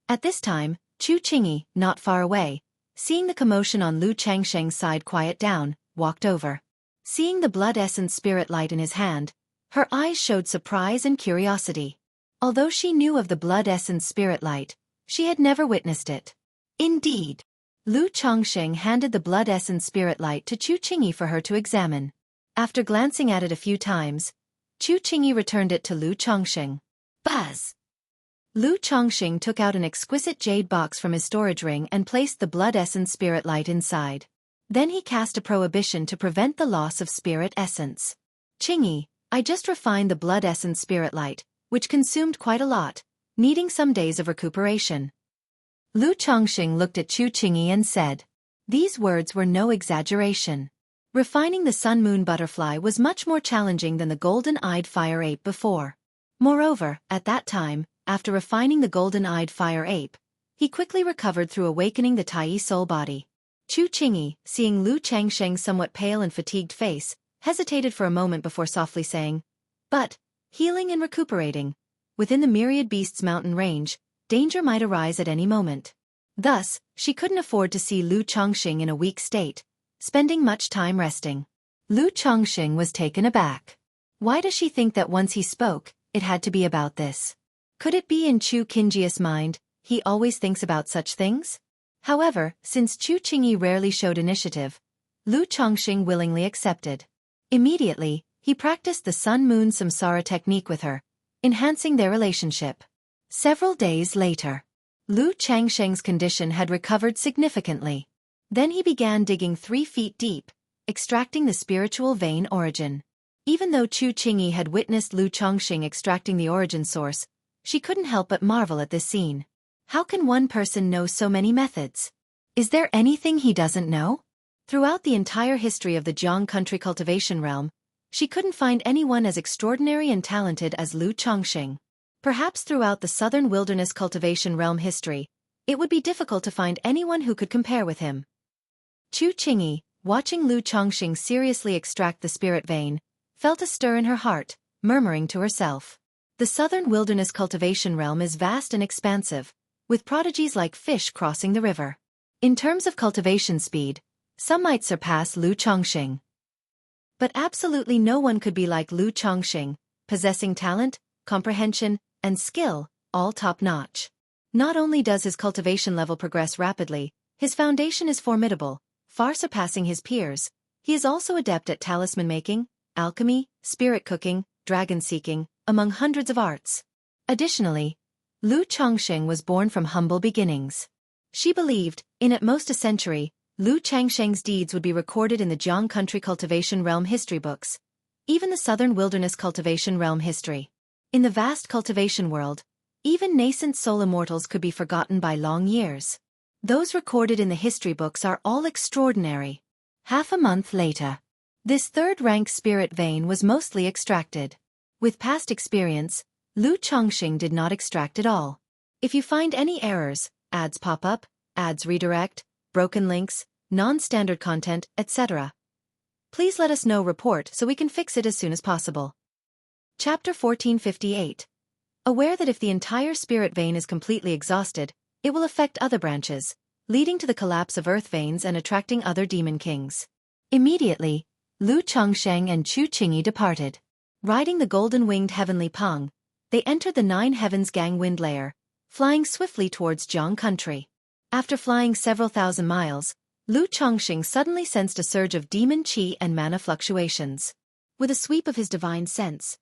At this time, Chu Qingyi, not far away, seeing the commotion on Lu Changsheng's side quiet down, walked over. Seeing the blood essence spirit light in his hand, her eyes showed surprise and curiosity. Although she knew of the blood essence spirit light, she had never witnessed it. Indeed, Lu Chongqing handed the blood essence spirit light to Chu Qingyi for her to examine. After glancing at it a few times, Chu Qingyi returned it to Lu Chongqing. Buzz! Lu Chongqing took out an exquisite jade box from his storage ring and placed the blood essence spirit light inside. Then he cast a prohibition to prevent the loss of spirit essence. Qingyi, I just refined the blood essence spirit light, which consumed quite a lot, needing some days of recuperation. Lu Chongqing looked at Chu Qingyi and said. These words were no exaggeration. Refining the sun-moon butterfly was much more challenging than the golden-eyed fire ape before. Moreover, at that time, after refining the golden-eyed fire ape, he quickly recovered through awakening the Tai soul body. Chu Qingyi, seeing Lu Changsheng's somewhat pale and fatigued face, hesitated for a moment before softly saying, but, healing and recuperating, within the myriad beasts mountain range, danger might arise at any moment. Thus, she couldn't afford to see Lu Chongqing in a weak state, spending much time resting. Lu Chongqing was taken aback. Why does she think that once he spoke, it had to be about this? Could it be in Chu Qingyi's mind, he always thinks about such things? However, since Chu Qingyi rarely showed initiative, Lu Chongqing willingly accepted. Immediately, he practiced the sun-moon samsara technique with her, enhancing their relationship. Several days later, Lu Changsheng's condition had recovered significantly. Then he began digging 3 feet deep, extracting the spiritual vein origin. Even though Chu Qingyi had witnessed Lu Chongqing extracting the origin source, she couldn't help but marvel at this scene. How can one person know so many methods? Is there anything he doesn't know? Throughout the entire history of the Jiang country cultivation realm, she couldn't find anyone as extraordinary and talented as Lu Chongqing. Perhaps throughout the southern wilderness cultivation realm history, it would be difficult to find anyone who could compare with him. Chu Qingyi, watching Lu Chongqing seriously extract the spirit vein, felt a stir in her heart, murmuring to herself. The southern wilderness cultivation realm is vast and expansive, with prodigies like fish crossing the river. In terms of cultivation speed, some might surpass Lu Chongqing. But absolutely no one could be like Lu Chongqing, possessing talent, comprehension, and skill, all top-notch. Not only does his cultivation level progress rapidly, his foundation is formidable, far surpassing his peers. He is also adept at talisman making, alchemy, spirit cooking, dragon seeking, among hundreds of arts. Additionally, Lu Chongqing was born from humble beginnings. She believed, in at most a century, Lu Changsheng's deeds would be recorded in the Jiang country cultivation realm history books, even the southern wilderness cultivation realm history. In the vast cultivation world, even nascent soul immortals could be forgotten by long years. Those recorded in the history books are all extraordinary. Half a month later, this third-rank spirit vein was mostly extracted. With past experience, Lu Chongqing did not extract it all. If you find any errors, ads pop up, ads redirect, broken links, non-standard content, etc., please let us know report so we can fix it as soon as possible. Chapter 1458. Aware that if the entire spirit vein is completely exhausted, it will affect other branches, leading to the collapse of earth veins and attracting other demon kings. Immediately, Lu Chongqing and Chu Qingyi departed. Riding the golden-winged heavenly Peng, they entered the 9 heavens gang wind layer, flying swiftly towards Jiang country. After flying several thousand miles, Lu Chongqing suddenly sensed a surge of demon qi and mana fluctuations. With a sweep of his divine sense,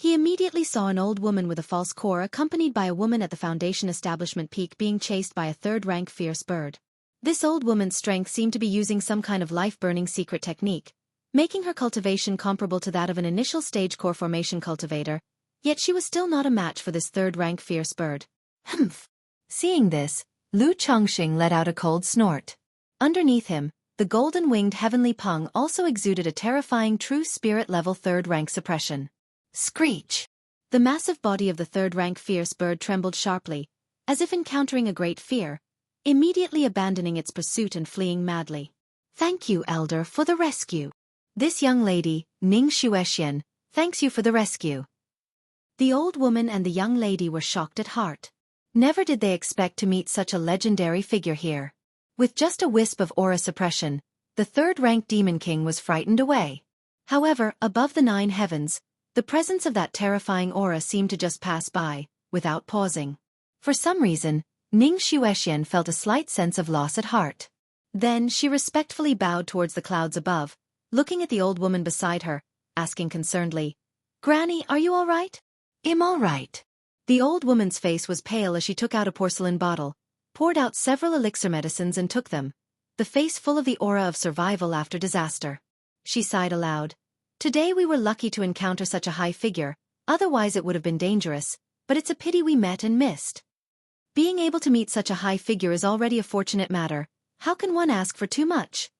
He immediately saw an old woman with a false core accompanied by a woman at the Foundation establishment peak being chased by a third-rank fierce bird. This old woman's strength seemed to be using some kind of life-burning secret technique, making her cultivation comparable to that of an initial stage core formation cultivator, yet she was still not a match for this third-rank fierce bird. Humph! Seeing this, Lu Chongqing let out a cold snort. Underneath him, the golden-winged heavenly Peng also exuded a terrifying true spirit-level third-rank suppression. Screech! The massive body of the third-rank fierce bird trembled sharply, as if encountering a great fear, immediately abandoning its pursuit and fleeing madly. Thank you, Elder, for the rescue. This young lady, Ning Xuexian, thanks you for the rescue. The old woman and the young lady were shocked at heart. Never did they expect to meet such a legendary figure here. With just a wisp of aura suppression, the third-rank Demon King was frightened away. However, above the 9 heavens, the presence of that terrifying aura seemed to just pass by, without pausing. For some reason, Ning Xuexian felt a slight sense of loss at heart. Then she respectfully bowed towards the clouds above, looking at the old woman beside her, asking concernedly, "Granny, are you all right?" "I'm all right." The old woman's face was pale as she took out a porcelain bottle, poured out several elixir medicines and took them, the face full of the aura of survival after disaster. She sighed aloud. Today we were lucky to encounter such a high figure, otherwise it would have been dangerous, but it's a pity we met and missed. Being able to meet such a high figure is already a fortunate matter. How can one ask for too much?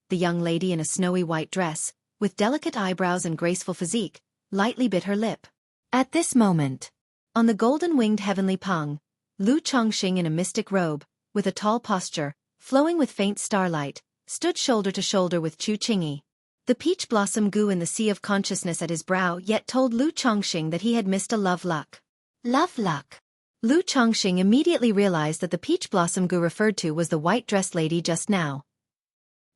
The young lady in a snowy white dress, with delicate eyebrows and graceful physique, lightly bit her lip. At this moment, on the golden-winged heavenly Peng, Lu Chongqing in a mystic robe, with a tall posture, flowing with faint starlight, stood shoulder to shoulder with Chu Qingyi. The peach blossom grew in the sea of consciousness at his brow yet told Lu Chongqing that he had missed a love luck. Love luck. Lu Chongqing immediately realized that the peach blossom gu referred to was the white-dressed lady just now.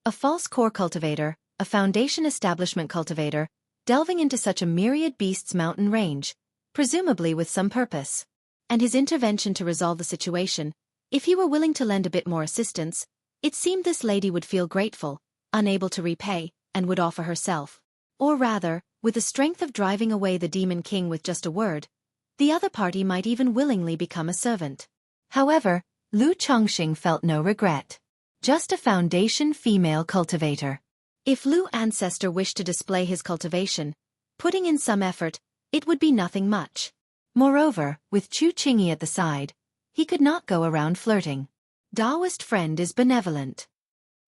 A false core cultivator, a foundation establishment cultivator, delving into such a myriad beasts mountain range, presumably with some purpose. And his intervention to resolve the situation, if he were willing to lend a bit more assistance, it seemed this lady would feel grateful, unable to repay, and would offer herself. Or rather, with the strength of driving away the Demon King with just a word, the other party might even willingly become a servant. However, Lu Chongqing felt no regret. Just a foundation female cultivator. If Lu Ancestor wished to display his cultivation, putting in some effort, it would be nothing much. Moreover, with Chu Qingyi at the side, he could not go around flirting. Taoist friend is benevolent.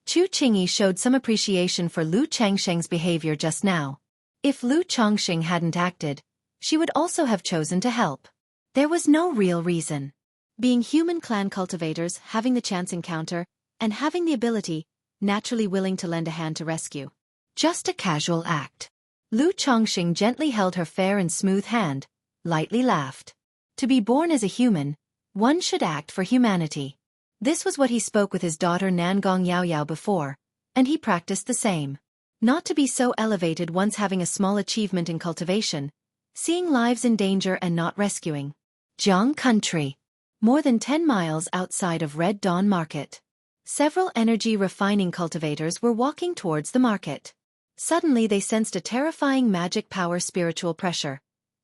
Chu Qingyi showed some appreciation for Lu Changsheng's behavior just now. If Lu Chongqing hadn't acted, she would also have chosen to help. There was no real reason. Being human clan cultivators, having the chance encounter, and having the ability, naturally willing to lend a hand to rescue. Just a casual act. Lu Chongqing gently held her fair and smooth hand, lightly laughed. To be born as a human, one should act for humanity. This was what he spoke with his daughter Nangong Yaoyao before, and he practiced the same. Not to be so elevated once having a small achievement in cultivation, seeing lives in danger and not rescuing. Jiang Country. More than 10 miles outside of Red Dawn Market. Several energy refining cultivators were walking towards the market. Suddenly they sensed a terrifying magic power spiritual pressure.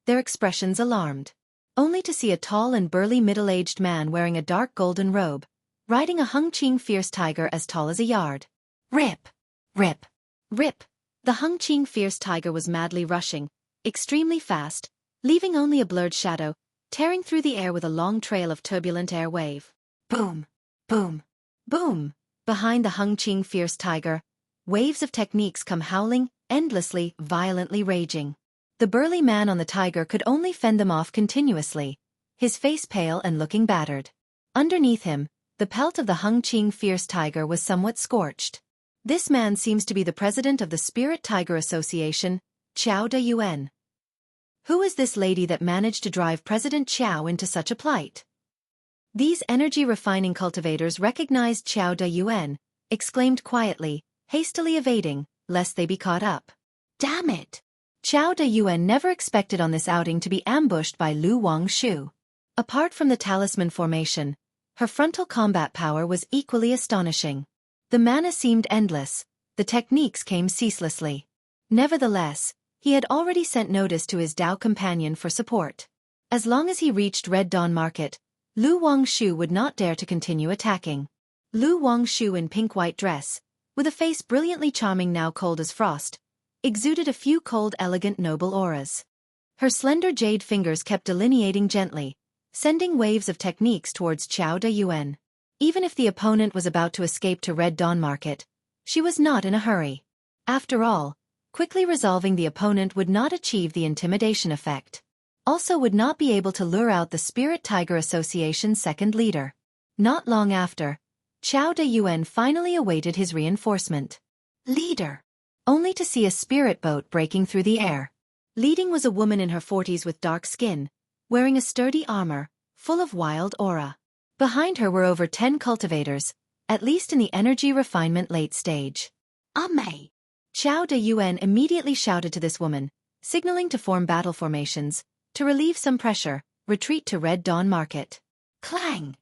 Their expressions alarmed. Only to see a tall and burly middle-aged man wearing a dark golden robe, riding a Hengqing fierce tiger as tall as a yard. Rip! Rip! Rip! The Hengqing fierce tiger was madly rushing, extremely fast, leaving only a blurred shadow, tearing through the air with a long trail of turbulent air wave. Boom! Boom! Boom! Behind the Hengqing fierce tiger, waves of techniques come howling, endlessly, violently raging. The burly man on the tiger could only fend them off continuously, his face pale and looking battered. Underneath him, the pelt of the Hengqing fierce tiger was somewhat scorched. This man seems to be the president of the Spirit Tiger Association, Qiao Dayuan. Who is this lady that managed to drive President Qiao into such a plight? These energy-refining cultivators recognized Qiao Dayuan, exclaimed quietly, hastily evading, lest they be caught up. Damn it! Qiao Dayuan never expected on this outing to be ambushed by Lu Wangshu. Apart from the talisman formation, her frontal combat power was equally astonishing. The mana seemed endless, the techniques came ceaselessly. Nevertheless, He had already sent notice to his Dao companion for support. As long as he reached Red Dawn Market, Lu Wangshu would not dare to continue attacking. Lu Wangshu in pink-white dress, with a face brilliantly charming now cold as frost, exuded a few cold elegant noble auras. Her slender jade fingers kept delineating gently, sending waves of techniques towards Qiao De Yuan. Even if the opponent was about to escape to Red Dawn Market, she was not in a hurry. After all, quickly resolving the opponent would not achieve the intimidation effect. Also would not be able to lure out the Spirit Tiger Association's second leader. Not long after, Qiao De Yuan finally awaited his reinforcement. Leader. Only to see a spirit boat breaking through the air. Leading was a woman in her 40s with dark skin, wearing a sturdy armor, full of wild aura. Behind her were over 10 cultivators, at least in the energy refinement late stage. Amei! Qiao De Yuan immediately shouted to this woman, signaling to form battle formations, to relieve some pressure, retreat to Red Dawn Market. Clang!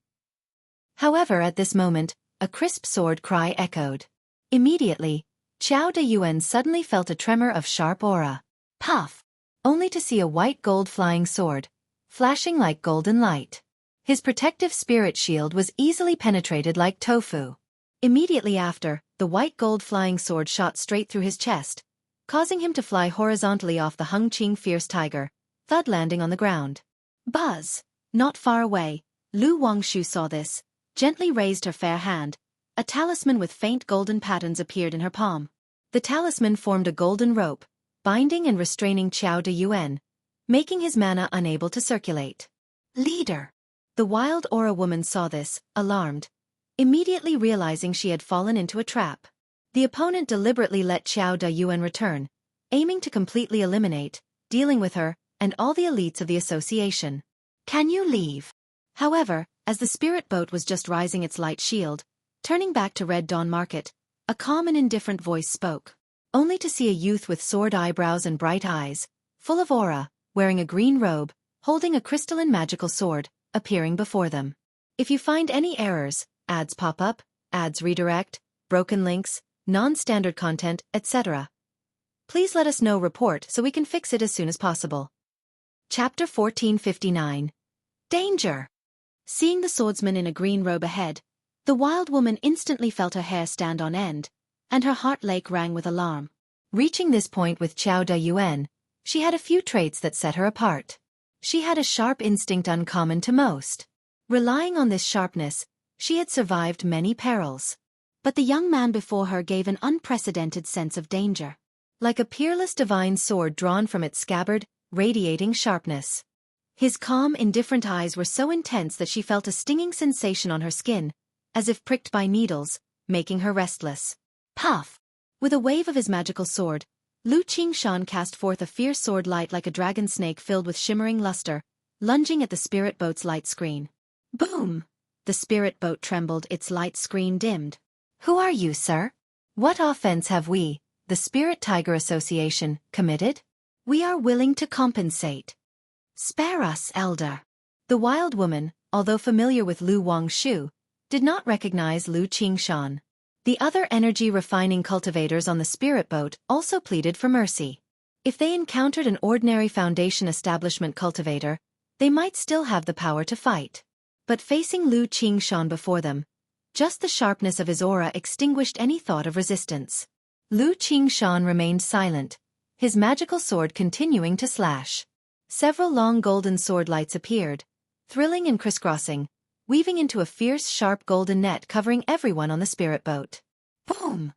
However, at this moment, a crisp sword cry echoed. Immediately, Qiao De Yuan suddenly felt a tremor of sharp aura. Puff! Only to see a white-gold flying sword, flashing like golden light. His protective spirit shield was easily penetrated like tofu. Immediately after, the white-gold flying sword shot straight through his chest, causing him to fly horizontally off the Hengqing fierce tiger, thud landing on the ground. Buzz! Not far away, Lu Wangshu saw this, gently raised her fair hand. A talisman with faint golden patterns appeared in her palm. The talisman formed a golden rope, binding and restraining Qiao De Yuan, making his mana unable to circulate. Leader! The wild aura woman saw this, alarmed, immediately realizing she had fallen into a trap. The opponent deliberately let Qiao De Yuan return, aiming to completely eliminate, dealing with her, and all the elites of the association. Can you leave? However, as the spirit boat was just rising its light shield, turning back to Red Dawn Market, a calm and indifferent voice spoke. Only to see a youth with sword eyebrows and bright eyes, full of aura, wearing a green robe, holding a crystalline magical sword, appearing before them. If you find any errors, ads pop up, ads redirect, broken links, non-standard content, etc., please let us know report so we can fix it as soon as possible. Chapter 1459. Danger! Seeing the swordsman in a green robe ahead, the wild woman instantly felt her hair stand on end, and her heart lake rang with alarm. Reaching this point with Qiao De Yuan, she had a few traits that set her apart. She had a sharp instinct uncommon to most. Relying on this sharpness, she had survived many perils. But the young man before her gave an unprecedented sense of danger. Like a peerless divine sword drawn from its scabbard, radiating sharpness. His calm, indifferent eyes were so intense that she felt a stinging sensation on her skin, as if pricked by needles, making her restless. Puff! With a wave of his magical sword, Lu Qingshan cast forth a fierce sword light like a dragon snake filled with shimmering luster, lunging at the spirit boat's light screen. Boom! The spirit boat trembled, its light screen dimmed. Who are you, sir? What offense have we, the Spirit Tiger Association, committed? We are willing to compensate. Spare us, elder. The wild woman, although familiar with Lu Wangshu, did not recognize Lu Qingshan. The other energy-refining cultivators on the spirit boat also pleaded for mercy. If they encountered an ordinary Foundation establishment cultivator, they might still have the power to fight. But facing Lu Qingshan before them, just the sharpness of his aura extinguished any thought of resistance. Lu Qingshan remained silent, his magical sword continuing to slash. Several long golden sword lights appeared, thrilling and crisscrossing, weaving into a fierce sharp golden net covering everyone on the spirit boat. Boom!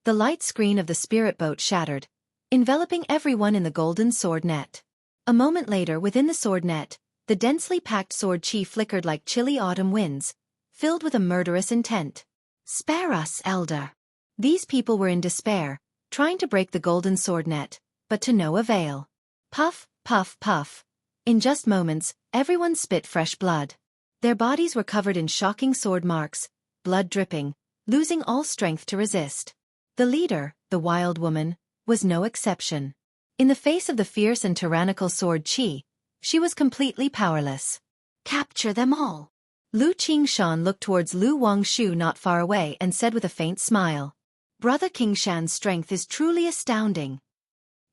The light screen of the spirit boat shattered, enveloping everyone in the golden sword net. A moment later, within the sword net, the densely packed sword chi flickered like chilly autumn winds, filled with a murderous intent. Spare us, elder. These people were in despair, trying to break the golden sword net, but to no avail. Puff, puff, puff. In just moments, everyone spit fresh blood. Their bodies were covered in shocking sword marks, blood dripping, losing all strength to resist. The leader, the wild woman, was no exception. In the face of the fierce and tyrannical sword chi, she was completely powerless. Capture them all. Lu Qingshan looked towards Lu Wangshu not far away and said with a faint smile, Brother Qingshan's strength is truly astounding.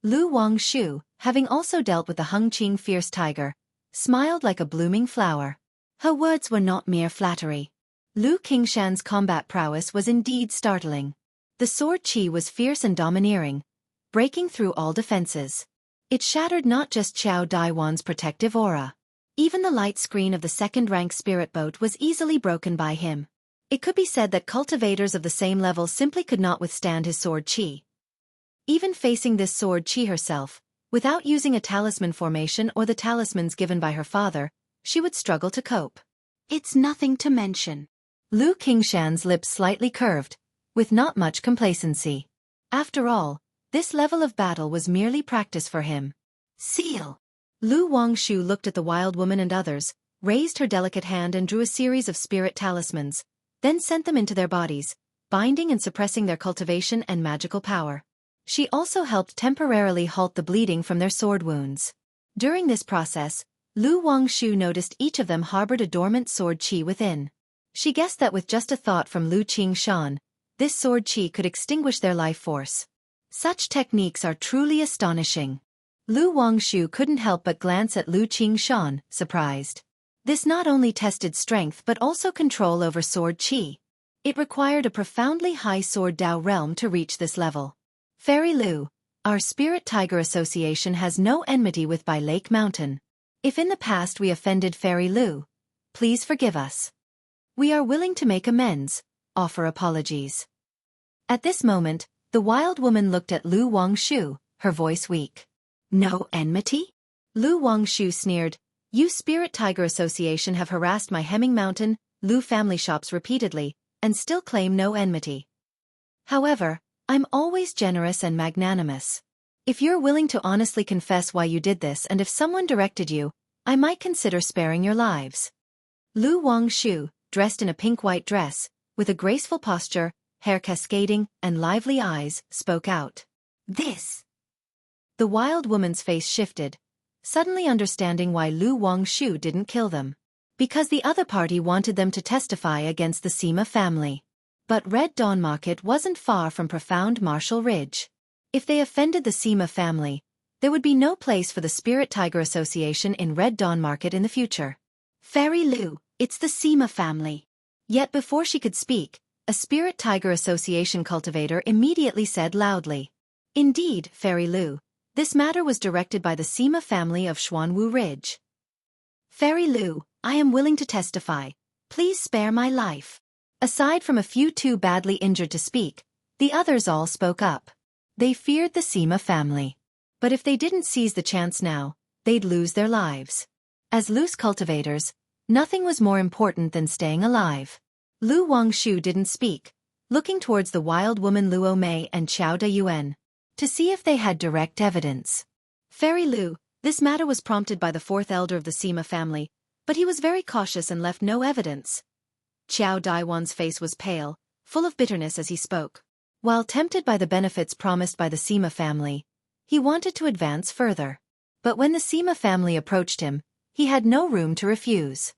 Lu Wangshu, having also dealt with the Hengqing fierce tiger, smiled like a blooming flower. Her words were not mere flattery. Lu Qingshan's combat prowess was indeed startling. The sword qi was fierce and domineering, breaking through all defenses. It shattered not just Xiao Daiwan's protective aura. Even the light screen of the second-rank spirit boat was easily broken by him. It could be said that cultivators of the same level simply could not withstand his sword qi. Even facing this sword qi herself, without using a talisman formation or the talismans given by her father, she would struggle to cope. It's nothing to mention. Lu Qingshan's lips slightly curved, with not much complacency. After all, this level of battle was merely practice for him. Seal. Lu Wangshu looked at the wild woman and others, raised her delicate hand and drew a series of spirit talismans, then sent them into their bodies, binding and suppressing their cultivation and magical power. She also helped temporarily halt the bleeding from their sword wounds. During this process, Lu Wangshu noticed each of them harbored a dormant sword qi within. She guessed that with just a thought from Lu Qingshan, this sword qi could extinguish their life force. Such techniques are truly astonishing. Lu Wangshu couldn't help but glance at Lu Qingshan, surprised. This not only tested strength but also control over sword qi. It required a profoundly high sword Dao realm to reach this level. Fairy Lu, our Spirit Tiger Association has no enmity with Bai Lake Mountain. If in the past we offended Fairy Lu, please forgive us. We are willing to make amends, offer apologies. At this moment, the wild woman looked at Lu Wangshu, her voice weak. No enmity? Lu Wangshu sneered, You Spirit Tiger Association have harassed my Hemming Mountain, Lu family shops repeatedly, and still claim no enmity. However, I'm always generous and magnanimous. If you're willing to honestly confess why you did this and if someone directed you, I might consider sparing your lives. Lu Wangshu, dressed in a pink-white dress, with a graceful posture, hair cascading, and lively eyes, spoke out. This. The wild woman's face shifted, suddenly understanding why Lu Wangshu didn't kill them. Because the other party wanted them to testify against the Sima family. But Red Dawn Market wasn't far from profound Martial Ridge. If they offended the Sima family, there would be no place for the Spirit Tiger Association in Red Dawn Market in the future. Fairy Lu, it's the Sima family. Yet before she could speak, a Spirit Tiger Association cultivator immediately said loudly. Indeed, Fairy Lu, this matter was directed by the Sima family of Xuanwu Ridge. Fairy Lu, I am willing to testify. Please spare my life. Aside from a few too badly injured to speak, the others all spoke up. They feared the Sima family. But if they didn't seize the chance now, they'd lose their lives. As loose cultivators, nothing was more important than staying alive. Lu Wangshu didn't speak, looking towards the wild woman Luo Mei and Qiao Dayuan, to see if they had direct evidence. Fairy Lu, this matter was prompted by the fourth elder of the Sima family, but he was very cautious and left no evidence. Qiao Daiwan's face was pale, full of bitterness as he spoke. While tempted by the benefits promised by the Sima family, he wanted to advance further. But when the Sima family approached him, he had no room to refuse.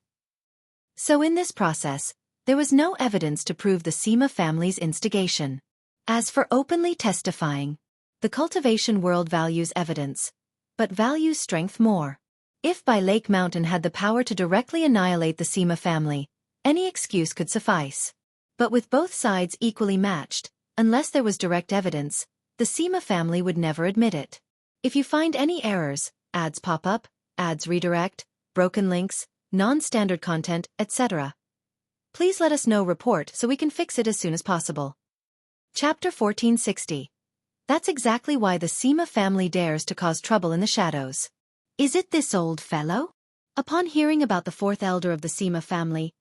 So in this process, there was no evidence to prove the Sima family's instigation. As for openly testifying, the cultivation world values evidence, but values strength more. If Bai Lake Mountain had the power to directly annihilate the Sima family, any excuse could suffice. But with both sides equally matched, unless there was direct evidence, the Sima family would never admit it. If you find any errors, ads pop up, ads redirect, broken links, non-standard content, etc., please let us know report so we can fix it as soon as possible. Chapter 1460. That's exactly why the Sima family dares to cause trouble in the shadows. Is it this old fellow? Upon hearing about the fourth elder of the Sima family,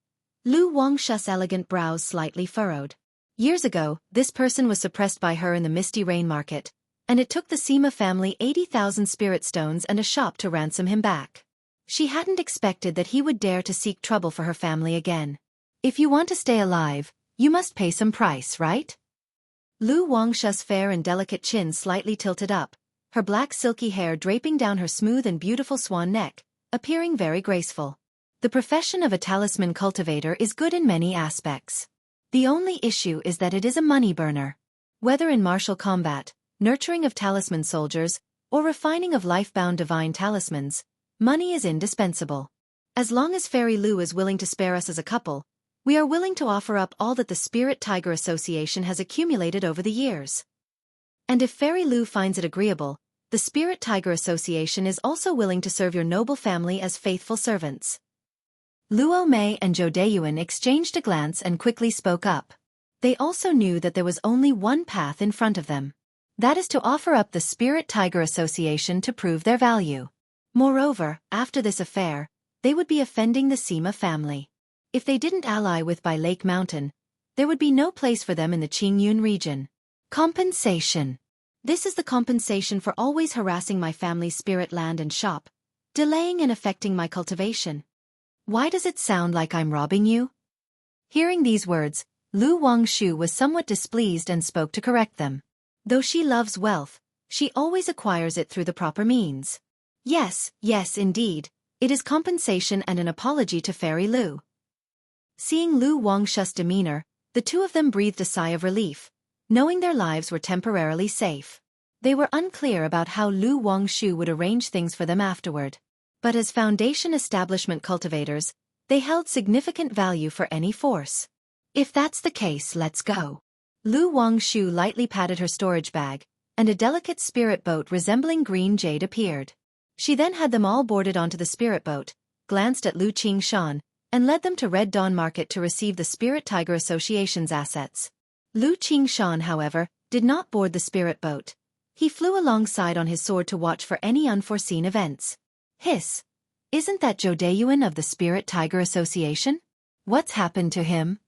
Lu Wangshu's elegant brows slightly furrowed. Years ago, this person was suppressed by her in the Misty Rain Market, and it took the Sima family 80,000 spirit stones and a shop to ransom him back. She hadn't expected that he would dare to seek trouble for her family again. If you want to stay alive, you must pay some price, right? Lu Wangshu's fair and delicate chin slightly tilted up, her black silky hair draping down her smooth and beautiful swan neck, appearing very graceful. The profession of a talisman cultivator is good in many aspects. The only issue is that it is a money burner. Whether in martial combat, nurturing of talisman soldiers, or refining of life-bound divine talismans, money is indispensable. As long as Fairy Lu is willing to spare us as a couple, we are willing to offer up all that the Spirit Tiger Association has accumulated over the years. And if Fairy Lu finds it agreeable, the Spirit Tiger Association is also willing to serve your noble family as faithful servants. Luo Mei and Zhou Deiyuan exchanged a glance and quickly spoke up. They also knew that there was only one path in front of them. That is to offer up the Spirit Tiger Association to prove their value. Moreover, after this affair, they would be offending the Sima family. If they didn't ally with Bai Lake Mountain, there would be no place for them in the Qingyun region. Compensation. This is the compensation for always harassing my family's spirit land and shop, delaying and affecting my cultivation. Why does it sound like I'm robbing you? Hearing these words, Lu Wangshu was somewhat displeased and spoke to correct them. Though she loves wealth, she always acquires it through the proper means. Yes, indeed, it is compensation and an apology to Fairy Lu. Seeing Lu Wangshu's demeanor, the two of them breathed a sigh of relief, knowing their lives were temporarily safe. They were unclear about how Lu Wangshu would arrange things for them afterward. But as foundation establishment cultivators, they held significant value for any force. If that's the case, let's go. Lu Wangshu lightly patted her storage bag, and a delicate spirit boat resembling green jade appeared. She then had them all boarded onto the spirit boat, glanced at Lu Qingshan, and led them to Red Dawn Market to receive the Spirit Tiger Association's assets. Lu Qingshan, however, did not board the spirit boat. He flew alongside on his sword to watch for any unforeseen events. Hiss! Isn't that Zhou Deiyuan of the Spirit Tiger Association? What's happened to him?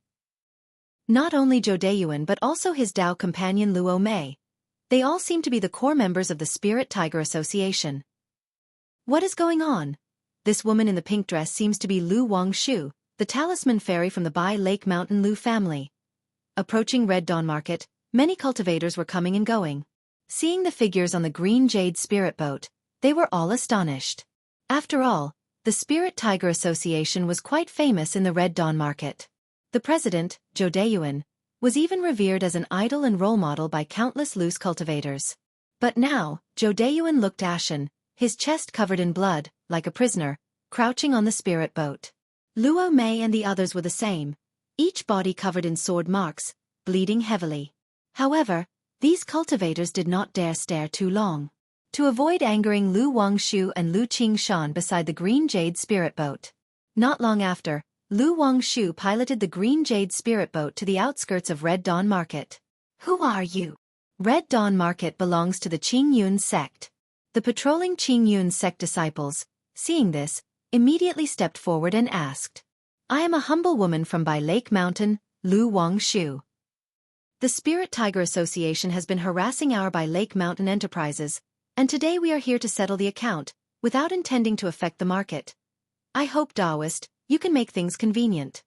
Not only Zhou Deiyuan but also his Dao companion Luo Mei. They all seem to be the core members of the Spirit Tiger Association. What is going on? This woman in the pink dress seems to be Lu Wangshu, the talisman fairy from the Bai Lake Mountain Lu family. Approaching Red Dawn Market, many cultivators were coming and going. Seeing the figures on the green jade spirit boat, they were all astonished. After all, the Spirit Tiger Association was quite famous in the Red Dawn Market. The president, Zhou Deiyuan, was even revered as an idol and role model by countless loose cultivators. But now, Zhou Deiyuan looked ashen, his chest covered in blood, like a prisoner, crouching on the spirit boat. Luo Mei and the others were the same, each body covered in sword marks, bleeding heavily. However, these cultivators did not dare stare too long. To avoid angering Lu Wangshu and Lu Qingshan beside the green jade spirit boat. Not long after, Lu Wangshu piloted the green jade spirit boat to the outskirts of Red Dawn Market. Who are you? Red Dawn Market belongs to the Qingyun sect. The patrolling Qingyun sect disciples, seeing this, immediately stepped forward and asked. I am a humble woman from Bai Lake Mountain, Lu Wangshu. The Spirit Tiger Association has been harassing our Bai Lake Mountain enterprises, and today we are here to settle the account, without intending to affect the market. I hope, Taoist, you can make things convenient.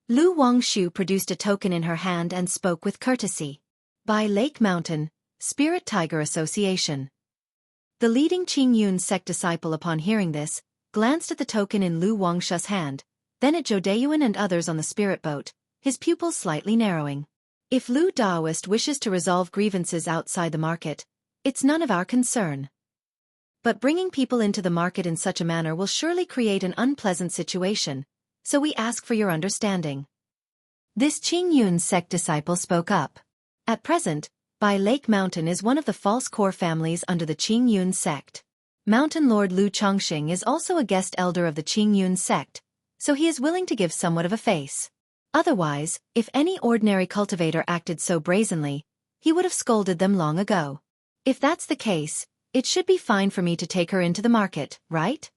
Lu Wangshu produced a token in her hand and spoke with courtesy. Bai Lake Mountain, Spirit Tiger Association. The leading Qingyun sect disciple upon hearing this, glanced at the token in Lu Wangshu's hand, then at Zhou Deiyuan and others on the spirit boat, his pupils slightly narrowing. If Lu Daoist wishes to resolve grievances outside the market, it's none of our concern. But bringing people into the market in such a manner will surely create an unpleasant situation, so we ask for your understanding. This Qingyun sect disciple spoke up. At present, Bai Lake Mountain is one of the false core families under the Qingyun sect. Mountain Lord Lu Chongxing is also a guest elder of the Qingyun sect, so he is willing to give somewhat of a face. Otherwise, if any ordinary cultivator acted so brazenly, he would have scolded them long ago. If that's the case, it should be fine for me to take her into the market, right?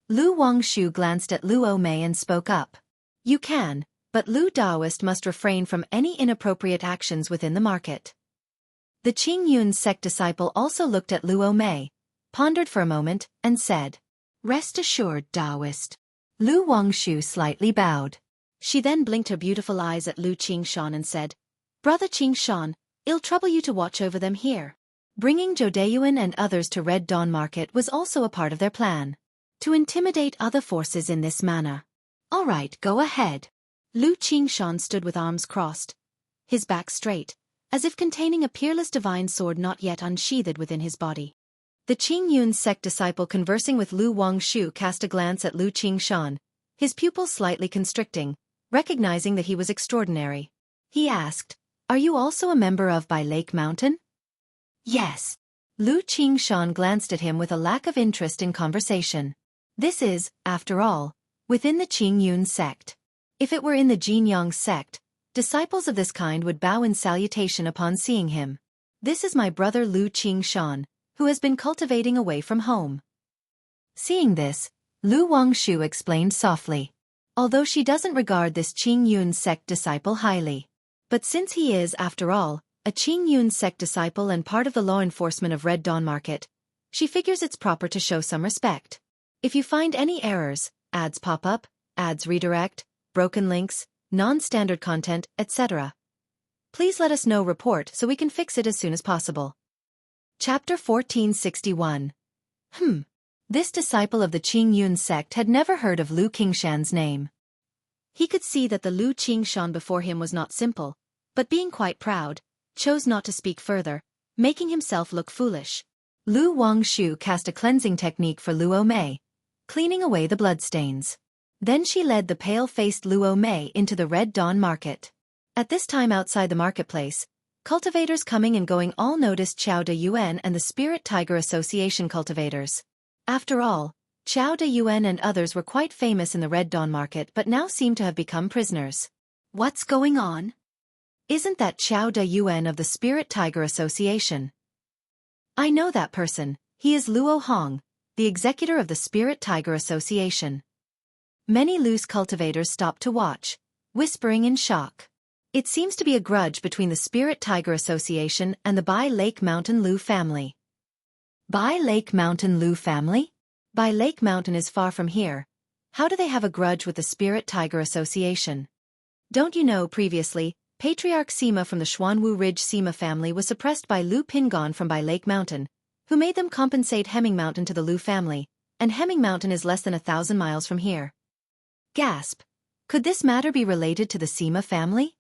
Lu Wangshu glanced at Luo Mei and spoke up. You can, but Lu Daoist must refrain from any inappropriate actions within the market. The Qingyun sect disciple also looked at Luo Mei, pondered for a moment, and said, Rest assured, Daoist. Lu Wangshu slightly bowed. She then blinked her beautiful eyes at Lu Qingshan and said, Brother Qingshan, it'll trouble you to watch over them here. Bringing Zhou Deiyuan and others to Red Dawn Market was also a part of their plan. To intimidate other forces in this manner. All right, go ahead. Lu Qingshan stood with arms crossed, his back straight, as if containing a peerless divine sword not yet unsheathed within his body. The Qingyun sect disciple conversing with Lu Wangshu cast a glance at Lu Qingshan, his pupils slightly constricting, recognizing that he was extraordinary. He asked, "Are you also a member of By Lake Mountain?" "Yes." Lu Qingshan glanced at him with a lack of interest in conversation. This is, after all, within the Qingyun sect. If it were in the Jinyang sect, disciples of this kind would bow in salutation upon seeing him. "This is my brother Lu Qingshan, who has been cultivating away from home." Seeing this, Lu Wangshu explained softly. Although she doesn't regard this Qingyun sect disciple highly. But since he is, after all, a Qingyun sect disciple and part of the law enforcement of Red Dawn Market, she figures it's proper to show some respect. If you find any errors, ads pop up, ads redirect, broken links, non-standard content, etc., please let us know report so we can fix it as soon as possible. Chapter 1461. This disciple of the Qingyun sect had never heard of Lu Qingshan's name. He could see that the Lu Qingshan before him was not simple, but being quite proud, chose not to speak further, making himself look foolish. Lu Wangshu cast a cleansing technique for Luo Mei, cleaning away the bloodstains. Then she led the pale-faced Luo Mei into the Red Dawn Market. At this time outside the marketplace, cultivators coming and going all noticed Xiao De Yuan and the Spirit Tiger Association cultivators. After all, Xiao De Yuan and others were quite famous in the Red Dawn Market but now seem to have become prisoners. What's going on? Isn't that Xiao De Yuan of the Spirit Tiger Association? I know that person, he is Luo Hong, the executor of the Spirit Tiger Association. Many loose cultivators stopped to watch, whispering in shock. It seems to be a grudge between the Spirit Tiger Association and the Bai Lake Mountain Lu family. Bai Lake Mountain Lu family? Bai Lake Mountain is far from here. How do they have a grudge with the Spirit Tiger Association? Don't you know previously, Patriarch Sima from the Xuanwu Ridge Sima family was suppressed by Lu Pingon from Bai Lake Mountain, who made them compensate Hemming Mountain to the Lu family, and Hemming Mountain is less than 1,000 miles from here. Gasp. Could this matter be related to the Sima family?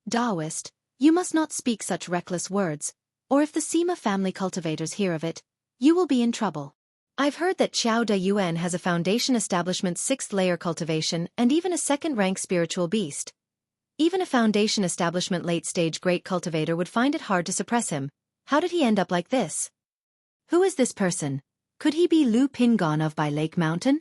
Daoist, you must not speak such reckless words, or if the Sima family cultivators hear of it, you will be in trouble. I've heard that Xiao De Yuan has a foundation establishment 6th layer cultivation and even a 2nd rank spiritual beast. Even a foundation establishment late-stage great cultivator would find it hard to suppress him. How did he end up like this? Who is this person? Could he be Lu Pingon of Bai Lake Mountain?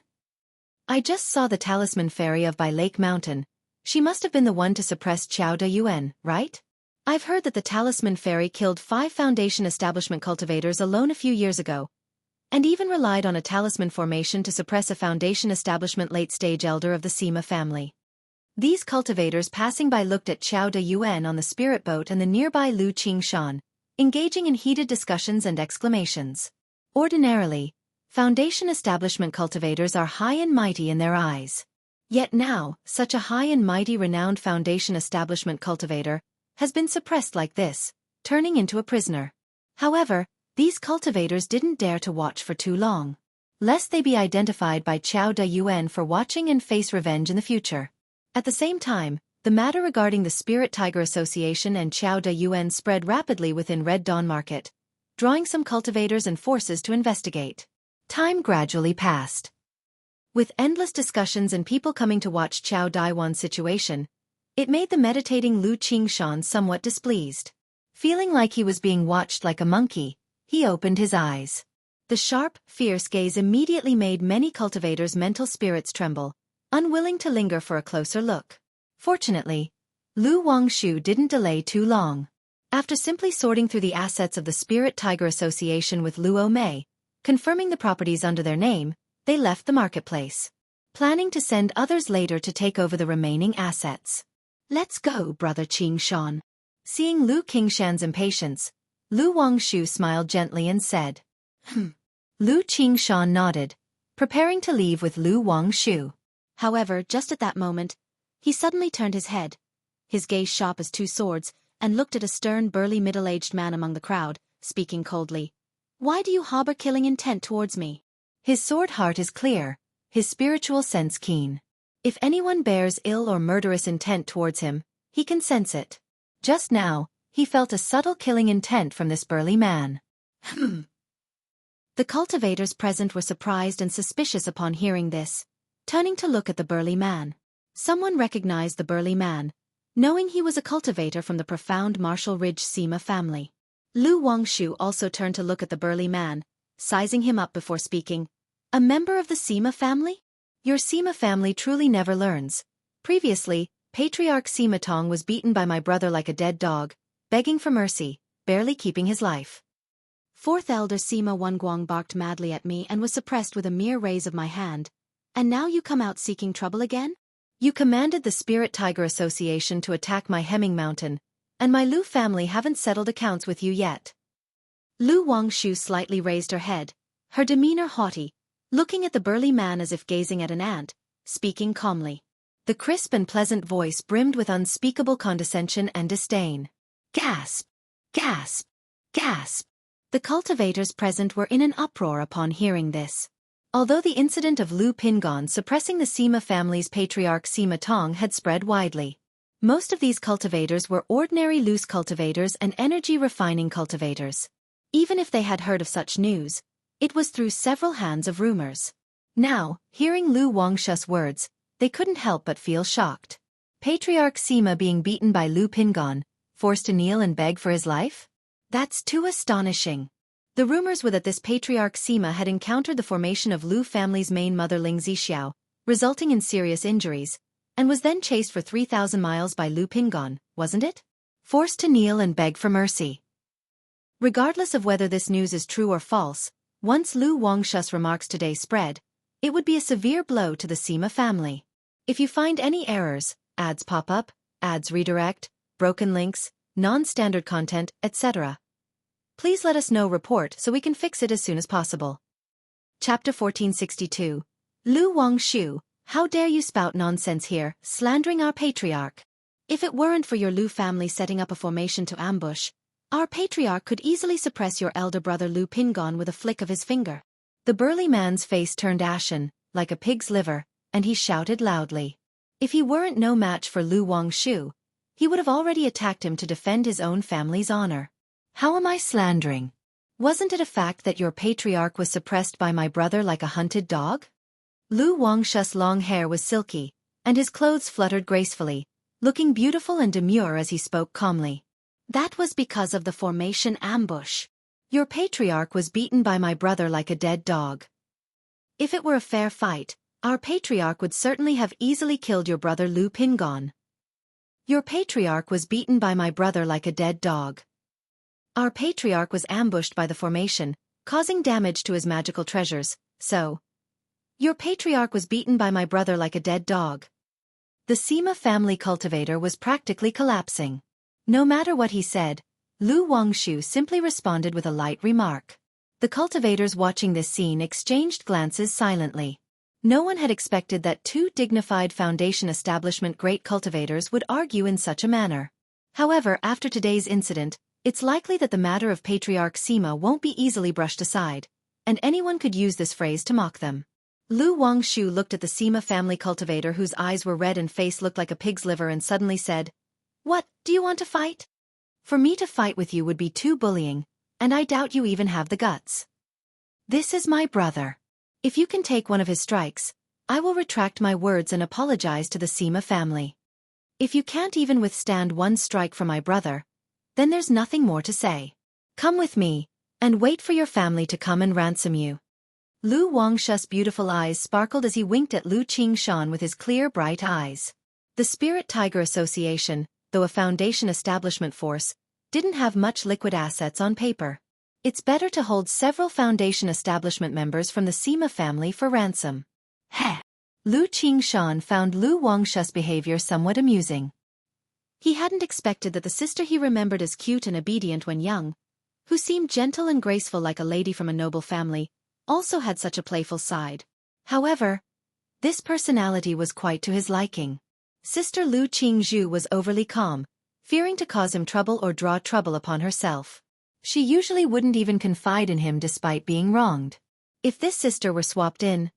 I just saw the talisman fairy of Bai Lake Mountain. She must have been the one to suppress Xiao De Yuan, right? I've heard that the talisman fairy killed 5 foundation establishment cultivators alone a few years ago, and even relied on a talisman formation to suppress a foundation establishment late-stage elder of the Sima family. These cultivators passing by looked at Xiao De Yuan on the spirit boat and the nearby Lu Qingshan, engaging in heated discussions and exclamations. Ordinarily, foundation establishment cultivators are high and mighty in their eyes. Yet now, such a high and mighty renowned foundation establishment cultivator has been suppressed like this, turning into a prisoner. However, these cultivators didn't dare to watch for too long, lest they be identified by Xiao De Yuan for watching and face revenge in the future. At the same time, the matter regarding the Spirit Tiger Association and Xiao De Yuan spread rapidly within Red Dawn Market, drawing some cultivators and forces to investigate. Time gradually passed. With endless discussions and people coming to watch Xiao Daiwan's situation, it made the meditating Lu Qingshan somewhat displeased. Feeling like he was being watched like a monkey, he opened his eyes. The sharp, fierce gaze immediately made many cultivators' mental spirits tremble, unwilling to linger for a closer look. Fortunately, Lu Wangshu didn't delay too long. After simply sorting through the assets of the Spirit Tiger Association with Luo Mei, confirming the properties under their name, they left the marketplace, planning to send others later to take over the remaining assets. Let's go, Brother Qingshan. Seeing Lu Qingshan's impatience, Lu Wangshu smiled gently and said, Lu Qingshan nodded, preparing to leave with Lu Wangshu. However, just at that moment, he suddenly turned his head, his gaze sharp as 2 swords, and looked at a stern, burly middle-aged man among the crowd, speaking coldly. Why do you harbor killing intent towards me? His sword heart is clear, his spiritual sense keen. If anyone bears ill or murderous intent towards him, he can sense it. Just now, he felt a subtle killing intent from this burly man. The cultivators present were surprised and suspicious upon hearing this, turning to look at the burly man. Someone recognized the burly man, knowing he was a cultivator from the profound Marshall Ridge Sima family. Lu Wangshu also turned to look at the burly man, sizing him up before speaking. A member of the Sima family? Your Sima family truly never learns. Previously, Patriarch Sima Tong was beaten by my brother like a dead dog, begging for mercy, barely keeping his life. Fourth Elder Sima Wenguang barked madly at me and was suppressed with a mere raise of my hand. And now you come out seeking trouble again? You commanded the Spirit Tiger Association to attack my Hemming Mountain, and my Lu family haven't settled accounts with you yet. Lu Wangshu slightly raised her head, her demeanor haughty, looking at the burly man as if gazing at an ant, speaking calmly. The crisp and pleasant voice brimmed with unspeakable condescension and disdain. Gasp! Gasp! Gasp! The cultivators present were in an uproar upon hearing this. Although the incident of Lu Pingon suppressing the Sima family's patriarch Sima Tong had spread widely, most of these cultivators were ordinary loose cultivators and energy-refining cultivators. Even if they had heard of such news, it was through several hands of rumors. Now, hearing Lu Wangshu's words, they couldn't help but feel shocked. Patriarch Sima being beaten by Lu Pingon, forced to kneel and beg for his life? That's too astonishing. The rumors were that this Patriarch Sima had encountered the formation of Lu family's main mother Ling Zixiao, resulting in serious injuries, and was then chased for 3,000 miles by Lu Pingon, wasn't it? Forced to kneel and beg for mercy. Regardless of whether this news is true or false, once Lu Wangshu's remarks today spread, it would be a severe blow to the Sima family. If you find any errors, ads pop up, ads redirect, broken links, non-standard content, etc., please let us know report so we can fix it as soon as possible. Chapter 1462. Lu Wangshu, how dare you spout nonsense here, slandering our patriarch? If it weren't for your Lu family setting up a formation to ambush, our patriarch could easily suppress your elder brother Lu Pingon with a flick of his finger. The burly man's face turned ashen, like a pig's liver, and he shouted loudly. If he weren't no match for Lu Wangshu, he would have already attacked him to defend his own family's honor. How am I slandering? Wasn't it a fact that your patriarch was suppressed by my brother like a hunted dog? Lu Wangshu's long hair was silky, and his clothes fluttered gracefully, looking beautiful and demure as he spoke calmly. That was because of the formation ambush. Your patriarch was beaten by my brother like a dead dog. If it were a fair fight, our patriarch would certainly have easily killed your brother Lu Pingon. Your patriarch was beaten by my brother like a dead dog. Our patriarch was ambushed by the formation, causing damage to his magical treasures, so. Your patriarch was beaten by my brother like a dead dog. The Sima family cultivator was practically collapsing. No matter what he said, Lu Wangshu simply responded with a light remark. The cultivators watching this scene exchanged glances silently. No one had expected that two dignified Foundation establishment great cultivators would argue in such a manner. However, after today's incident, it's likely that the matter of Patriarch Sima won't be easily brushed aside, and anyone could use this phrase to mock them. Lu Wangshu looked at the Sima family cultivator whose eyes were red and face looked like a pig's liver and suddenly said, "What, do you want to fight? For me to fight with you would be too bullying, and I doubt you even have the guts. This is my brother. If you can take one of his strikes, I will retract my words and apologize to the Sima family. If you can't even withstand one strike from my brother, then there's nothing more to say. Come with me, and wait for your family to come and ransom you." Lu Wangshu's beautiful eyes sparkled as he winked at Lu Qingshan with his clear bright eyes. The Spirit Tiger Association, though a Foundation establishment force, didn't have much liquid assets on paper. It's better to hold several Foundation establishment members from the Sima family for ransom. Heh! Lu Qingshan found Lu Wangshu's behavior somewhat amusing. He hadn't expected that the sister he remembered as cute and obedient when young, who seemed gentle and graceful like a lady from a noble family, also had such a playful side. However, this personality was quite to his liking. Sister Lu Qingzhu was overly calm, fearing to cause him trouble or draw trouble upon herself. She usually wouldn't even confide in him despite being wronged. If this sister were swapped in,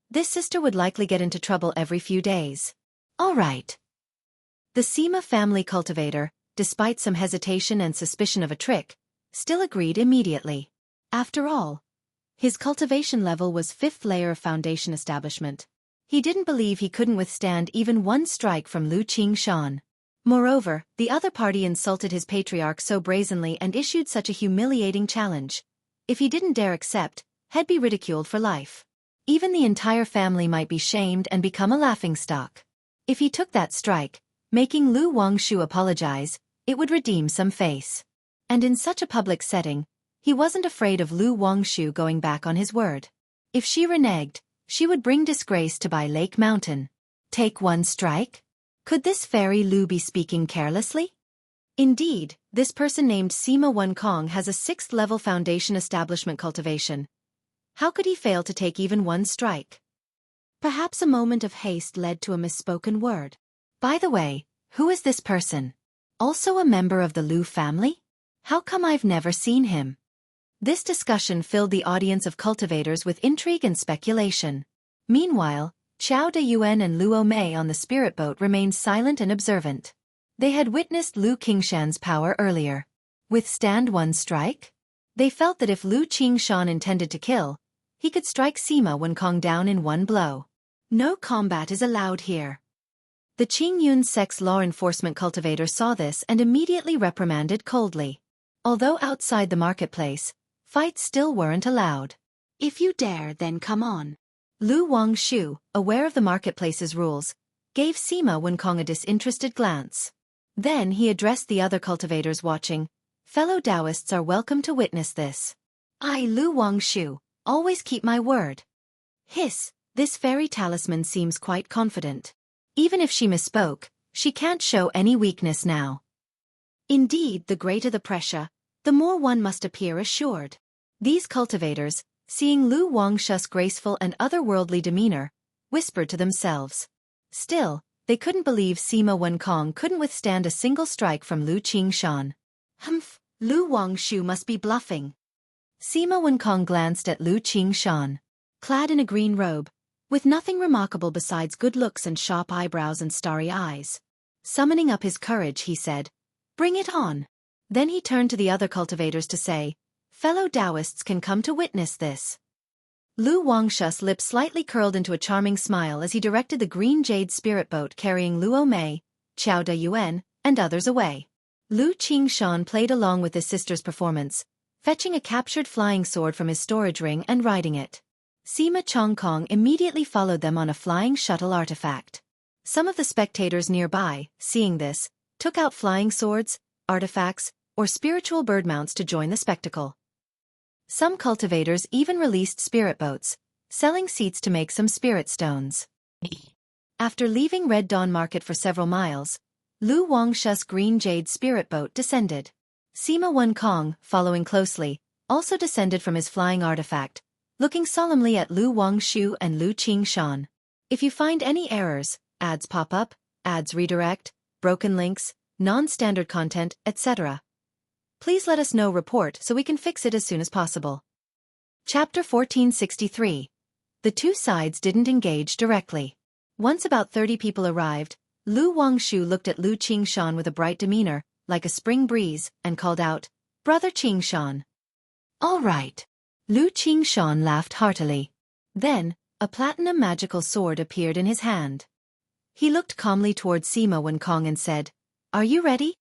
this sister would likely get into trouble every few days. All right. The Sima family cultivator, despite some hesitation and suspicion of a trick, still agreed immediately. After all, his cultivation level was 5th layer of foundation establishment. He didn't believe he couldn't withstand even one strike from Lu Qingshan. Moreover, the other party insulted his patriarch so brazenly and issued such a humiliating challenge. If he didn't dare accept, he'd be ridiculed for life. Even the entire family might be shamed and become a laughingstock. If he took that strike, making Lu Wangshu apologize, it would redeem some face. And in such a public setting, he wasn't afraid of Lu Wangshu going back on his word. If she reneged, she would bring disgrace to Bai Lake Mountain. Take one strike? Could this fairy Lu be speaking carelessly? Indeed, this person named Sima Wenkong has a 6th level foundation establishment cultivation. How could he fail to take even one strike? Perhaps a moment of haste led to a misspoken word. By the way, who is this person? Also a member of the Lu family? How come I've never seen him? This discussion filled the audience of cultivators with intrigue and speculation. Meanwhile, Qiao Dayuan and Luo Mei on the spirit boat remained silent and observant. They had witnessed Lu Qingshan's power earlier. Withstand one strike? They felt that if Lu Qingshan intended to kill, he could strike Sima Wenkong down in one blow. No combat is allowed here. The Qingyun sex law enforcement cultivator saw this and immediately reprimanded coldly. Although outside the marketplace, fights still weren't allowed. If you dare, then come on. Lu Wangshu, aware of the marketplace's rules, gave Sima Wenkong a disinterested glance. Then he addressed the other cultivators watching. Fellow Taoists are welcome to witness this. I, Lu Wangshu, always keep my word. Hiss, this fairy talisman seems quite confident. Even if she misspoke, she can't show any weakness now. Indeed, the greater the pressure, the more one must appear assured. These cultivators, seeing Lu Wangshu's graceful and otherworldly demeanor, whispered to themselves. Still, they couldn't believe Sima Wenkong couldn't withstand a single strike from Lu Qingshan. Humph, Lu Wangshu must be bluffing. Sima Wenkong glanced at Lu Qingshan. Clad in a green robe, with nothing remarkable besides good looks and sharp eyebrows and starry eyes. Summoning up his courage, he said, "Bring it on." Then he turned to the other cultivators to say, "Fellow Taoists can come to witness this." Lu Wangshu's lips slightly curled into a charming smile as he directed the green jade spirit boat carrying Luo Mei, Qiao Dayuan, and others away. Lu Qingshan played along with his sister's performance, fetching a captured flying sword from his storage ring and riding it. Sima Chongkong immediately followed them on a flying shuttle artifact. Some of the spectators nearby, seeing this, took out flying swords, artifacts, or spiritual bird mounts to join the spectacle. Some cultivators even released spirit boats, selling seats to make some spirit stones. After leaving Red Dawn Market for several miles, Lu Wangshu's green jade spirit boat descended. Sima Wenkong, following closely, also descended from his flying artifact, looking solemnly at Lu Wangshu and Lu Qingshan. If you find any errors, ads pop up, ads redirect, broken links, non-standard content, etc., please let us know report so we can fix it as soon as possible. Chapter 1463. The two sides didn't engage directly. Once about 30 people arrived, Lu Wangshu looked at Lu Qingshan with a bright demeanor, like a spring breeze, and called out, "Brother Qingshan." "All right." Lu Qingshan laughed heartily. Then, a platinum magical sword appeared in his hand. He looked calmly towards Sima Wenkong and said, "Are you ready?"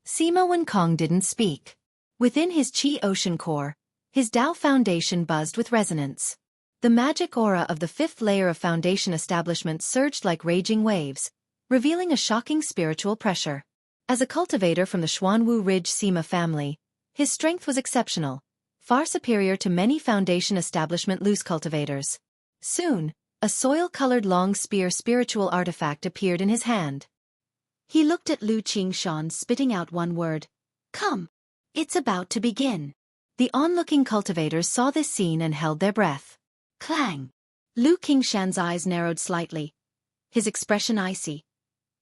Sima Wenkong didn't speak. Within his Qi Ocean core, his Tao foundation buzzed with resonance. The magic aura of the 5th layer of foundation establishment surged like raging waves, revealing a shocking spiritual pressure. As a cultivator from the Xuanwu Ridge Sima family, his strength was exceptional, far superior to many foundation establishment loose cultivators. Soon, a soil-colored long spear spiritual artifact appeared in his hand. He looked at Lu Qingshan, spitting out one word. "Come. It's about to begin." The onlooking cultivators saw this scene and held their breath. Clang! Lu Qingshan's eyes narrowed slightly, his expression icy.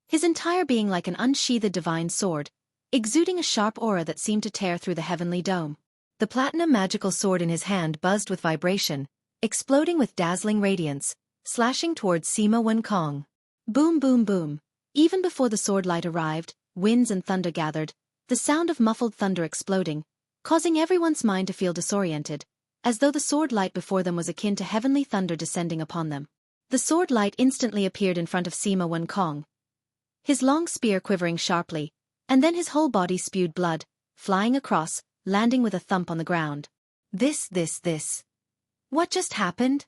His entire being like an unsheathed divine sword, exuding a sharp aura that seemed to tear through the heavenly dome. The platinum magical sword in his hand buzzed with vibration, exploding with dazzling radiance, slashing towards Sima Wenkong. Boom boom boom. Even before the sword light arrived, winds and thunder gathered, the sound of muffled thunder exploding, causing everyone's mind to feel disoriented, as though the sword light before them was akin to heavenly thunder descending upon them. The sword light instantly appeared in front of Sima Wenkong, his long spear quivering sharply, and then his whole body spewed blood, flying across, landing with a thump on the ground. This. What just happened?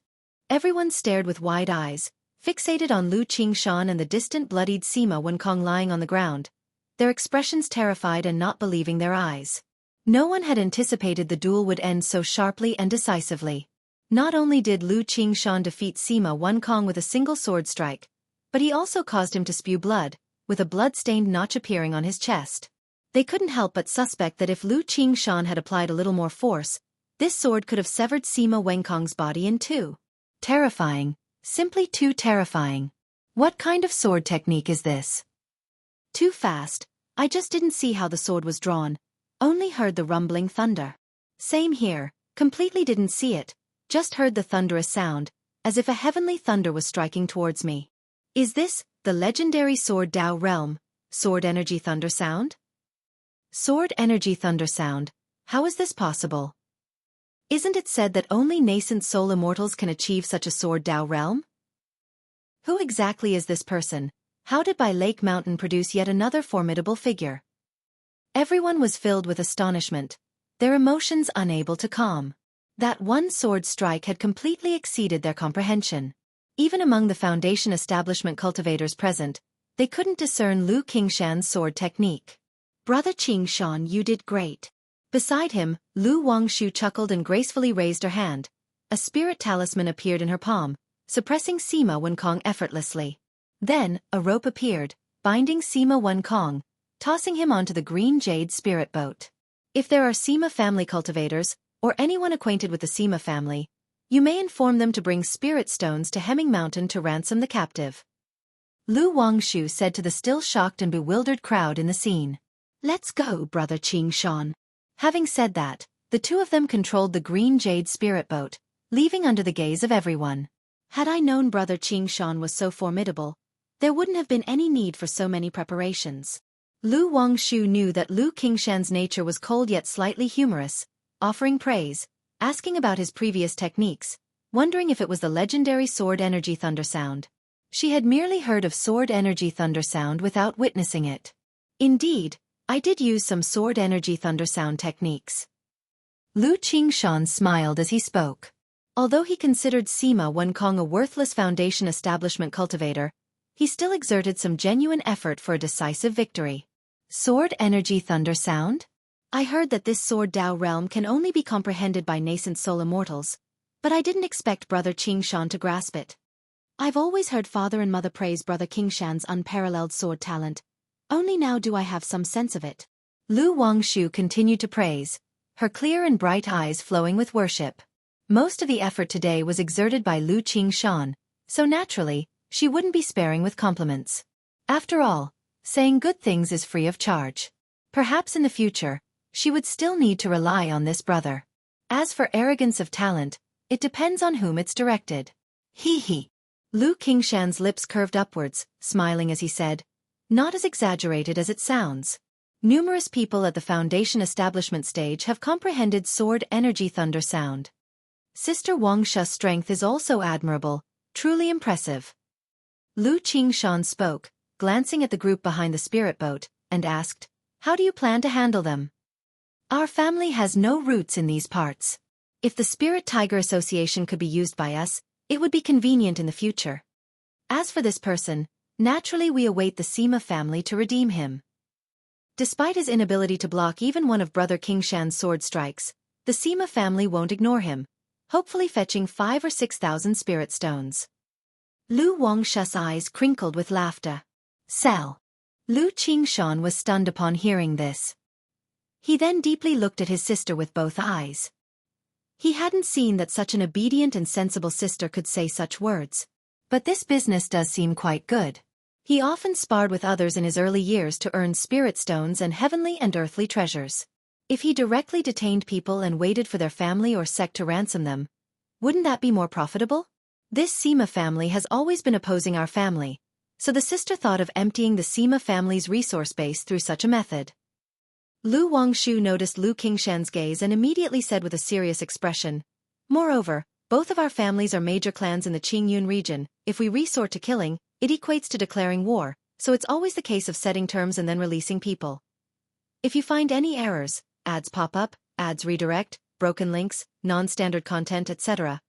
Everyone stared with wide eyes, fixated on Lu Qingshan and the distant bloodied Sima Wenkong lying on the ground, their expressions terrified and not believing their eyes. No one had anticipated the duel would end so sharply and decisively. Not only did Lu Qingshan defeat Sima Wenkong with a single sword strike, but he also caused him to spew blood, with a blood-stained notch appearing on his chest. They couldn't help but suspect that if Lu Qingshan had applied a little more force, this sword could have severed Sima Wenkong's body in two. Terrifying. Simply too terrifying. What kind of sword technique is this? Too fast. I just didn't see how the sword was drawn. Only heard the rumbling thunder. Same here. Completely didn't see it. Just heard the thunderous sound, as if a heavenly thunder was striking towards me. Is this the legendary Sword Dao realm, Sword Energy Thunder Sound? Sword Energy Thunder Sound. How is this possible? Isn't it said that only nascent soul immortals can achieve such a Sword Dao realm? Who exactly is this person? How did Bai Lake Mountain produce yet another formidable figure? Everyone was filled with astonishment, their emotions unable to calm. That one sword strike had completely exceeded their comprehension. Even among the Foundation establishment cultivators present, they couldn't discern Lu Qingshan's sword technique. Brother Qingshan, you did great. Beside him, Lu Wangshu chuckled and gracefully raised her hand. A spirit talisman appeared in her palm, suppressing Sima Wenkong effortlessly. Then, a rope appeared, binding Sima Wenkong, tossing him onto the green jade spirit boat. If there are Sima family cultivators, or anyone acquainted with the Sima family, you may inform them to bring spirit stones to Hemming Mountain to ransom the captive. Lu Wangshu said to the still shocked and bewildered crowd in the scene. Let's go, Brother Qingshan. Having said that, the two of them controlled the green jade spirit boat, leaving under the gaze of everyone. Had I known Brother Qingshan was so formidable, there wouldn't have been any need for so many preparations. Lu Wangshu knew that Lu Qingshan's nature was cold yet slightly humorous, offering praise, asking about his previous techniques, wondering if it was the legendary Sword Energy Thunder Sound. She had merely heard of Sword Energy Thunder Sound without witnessing it. Indeed, I did use some Sword Energy Thunder Sound techniques. Lu Qingshan smiled as he spoke. Although he considered Sima Wenkong a worthless Foundation establishment cultivator, he still exerted some genuine effort for a decisive victory. Sword Energy Thunder Sound? I heard that this Sword Dao realm can only be comprehended by nascent soul immortals, but I didn't expect Brother Qingshan to grasp it. I've always heard Father and Mother praise Brother Qingshan's unparalleled sword talent. Only now do I have some sense of it. Lu Wangshu continued to praise, her clear and bright eyes flowing with worship. Most of the effort today was exerted by Lu Qingshan, so naturally, she wouldn't be sparing with compliments. After all, saying good things is free of charge. Perhaps in the future, she would still need to rely on this brother. As for arrogance of talent, it depends on whom it's directed. Hee. Lu Qingshan's lips curved upwards, smiling as he said, not as exaggerated as it sounds. Numerous people at the Foundation establishment stage have comprehended Sword Energy Thunder Sound. Sister Wangsha's strength is also admirable, truly impressive. Lu Qingshan spoke, glancing at the group behind the spirit boat, and asked, how do you plan to handle them? Our family has no roots in these parts. If the Spirit Tiger Association could be used by us, it would be convenient in the future. As for this person, naturally we await the Sima family to redeem him. Despite his inability to block even one of Brother Qingshan's sword strikes, the Sima family won't ignore him, hopefully fetching 5,000 or 6,000 spirit stones. Lu Wangsha's eyes crinkled with laughter. Sell. Lu Qingshan was stunned upon hearing this. He then deeply looked at his sister with both eyes. He hadn't seen that such an obedient and sensible sister could say such words. But this business does seem quite good. He often sparred with others in his early years to earn spirit stones and heavenly and earthly treasures. If he directly detained people and waited for their family or sect to ransom them, wouldn't that be more profitable? This Sima family has always been opposing our family, so the sister thought of emptying the Sima family's resource base through such a method. Lu Wangshu noticed Lu Qingshan's gaze and immediately said with a serious expression, Moreover, both of our families are major clans in the Qingyun region. If we resort to killing, it equates to declaring war, so it's always the case of setting terms and then releasing people. If you find any errors, ads pop up, ads redirect, broken links, non-standard content, etc.,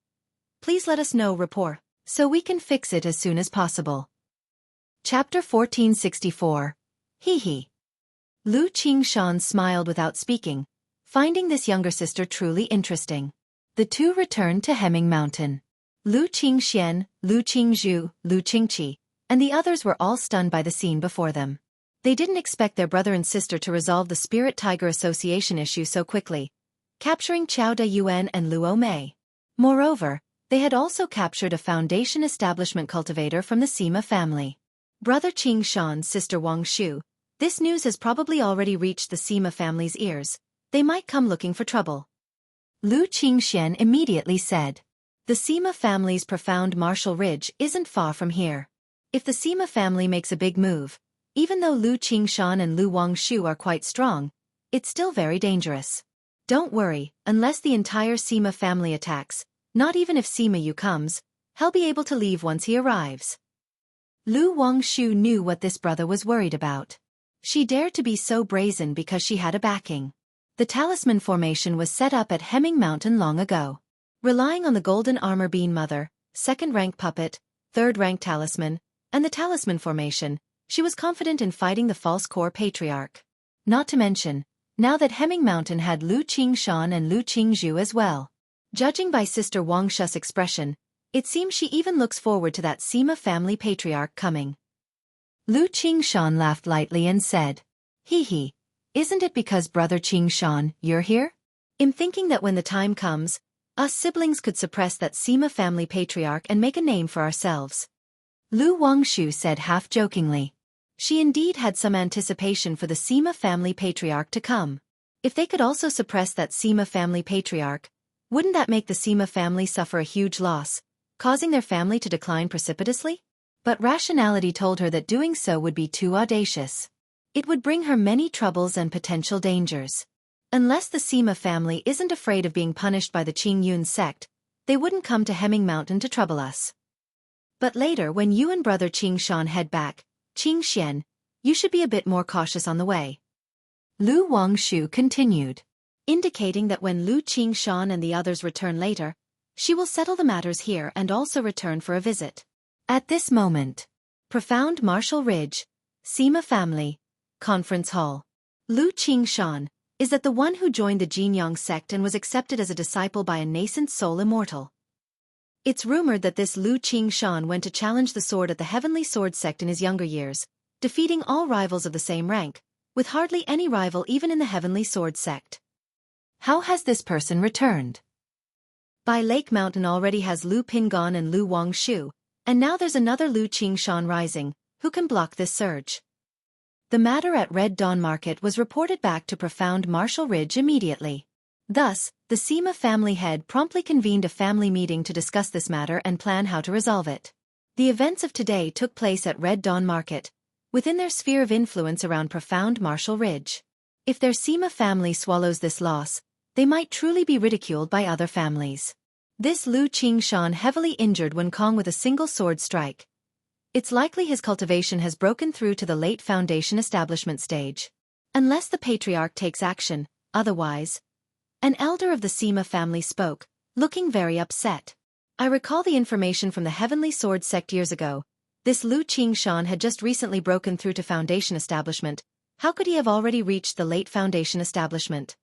please let us know, rapport, so we can fix it as soon as possible. Chapter 1464. Hee. Lu Qingshan smiled without speaking, finding this younger sister truly interesting. The two returned to Hemming Mountain. Lu Qingxian, Lu Qingzhu, Lu Qingqi, and the others were all stunned by the scene before them. They didn't expect their brother and sister to resolve the Spirit Tiger Association issue so quickly, capturing Qiao De Yuan and Luo Mei. Moreover, they had also captured a Foundation establishment cultivator from the Sima family. Brother Qingshan, sister Wang Shu, this news has probably already reached the Sima family's ears. They might come looking for trouble. Lu Qingxian immediately said. The Sima family's profound martial ridge isn't far from here. If the Sima family makes a big move, even though Lu Qingshan and Lu Wangshu are quite strong, it's still very dangerous. Don't worry, unless the entire Sima family attacks, not even if Sima Yu comes, he'll be able to leave once he arrives. Lu Wangshu knew what this brother was worried about. She dared to be so brazen because she had a backing. The talisman formation was set up at Hemming Mountain long ago. Relying on the golden armor bean mother, second-rank puppet, third-rank talisman, and the talisman formation, she was confident in fighting the false core patriarch. Not to mention, now that Hemming Mountain had Lu Qingshan and Lu Qingzhu as well. Judging by Sister Wang Shu's expression, it seems she even looks forward to that Sima family patriarch coming. Lu Qingshan laughed lightly and said, Hee, isn't it because Brother Qingshan, you're here? I'm thinking that when the time comes, us siblings could suppress that Sima family patriarch and make a name for ourselves. Lu Wangshu said half-jokingly. She indeed had some anticipation for the Sima family patriarch to come. If they could also suppress that Sima family patriarch, wouldn't that make the Sima family suffer a huge loss, causing their family to decline precipitously? But rationality told her that doing so would be too audacious. It would bring her many troubles and potential dangers. Unless the Sima family isn't afraid of being punished by the Qingyun sect, they wouldn't come to Hemming Mountain to trouble us. But later when you and Brother Qingshan head back, Qingxian, you should be a bit more cautious on the way. Lu Wangshu continued, indicating that when Lu Qingshan and the others return later, she will settle the matters here and also return for a visit. At this moment, Profound Martial Ridge, Sima family, Conference Hall. Lu Qingshan, is that the one who joined the Jinyang sect and was accepted as a disciple by a nascent soul immortal. It's rumored that this Lu Qingshan went to challenge the sword at the Heavenly Sword sect in his younger years, defeating all rivals of the same rank, with hardly any rival even in the Heavenly Sword sect. How has this person returned? By Lake Mountain already has Lu Pingon and Lu Wangshu, and now there's another Lu Qingshan rising, who can block this surge. The matter at Red Dawn Market was reported back to Profound Martial Ridge immediately. Thus, the Sima family head promptly convened a family meeting to discuss this matter and plan how to resolve it. The events of today took place at Red Dawn Market, within their sphere of influence around Profound Martial Ridge. If their Sima family swallows this loss, they might truly be ridiculed by other families. This Lu Qingshan heavily injured when Kong with a single sword strike. It's likely his cultivation has broken through to the late Foundation establishment stage. Unless the patriarch takes action, otherwise. An elder of the Sima family spoke, looking very upset. I recall the information from the Heavenly Sword sect years ago. This Lu Qingshan had just recently broken through to Foundation establishment. How could he have already reached the late Foundation establishment?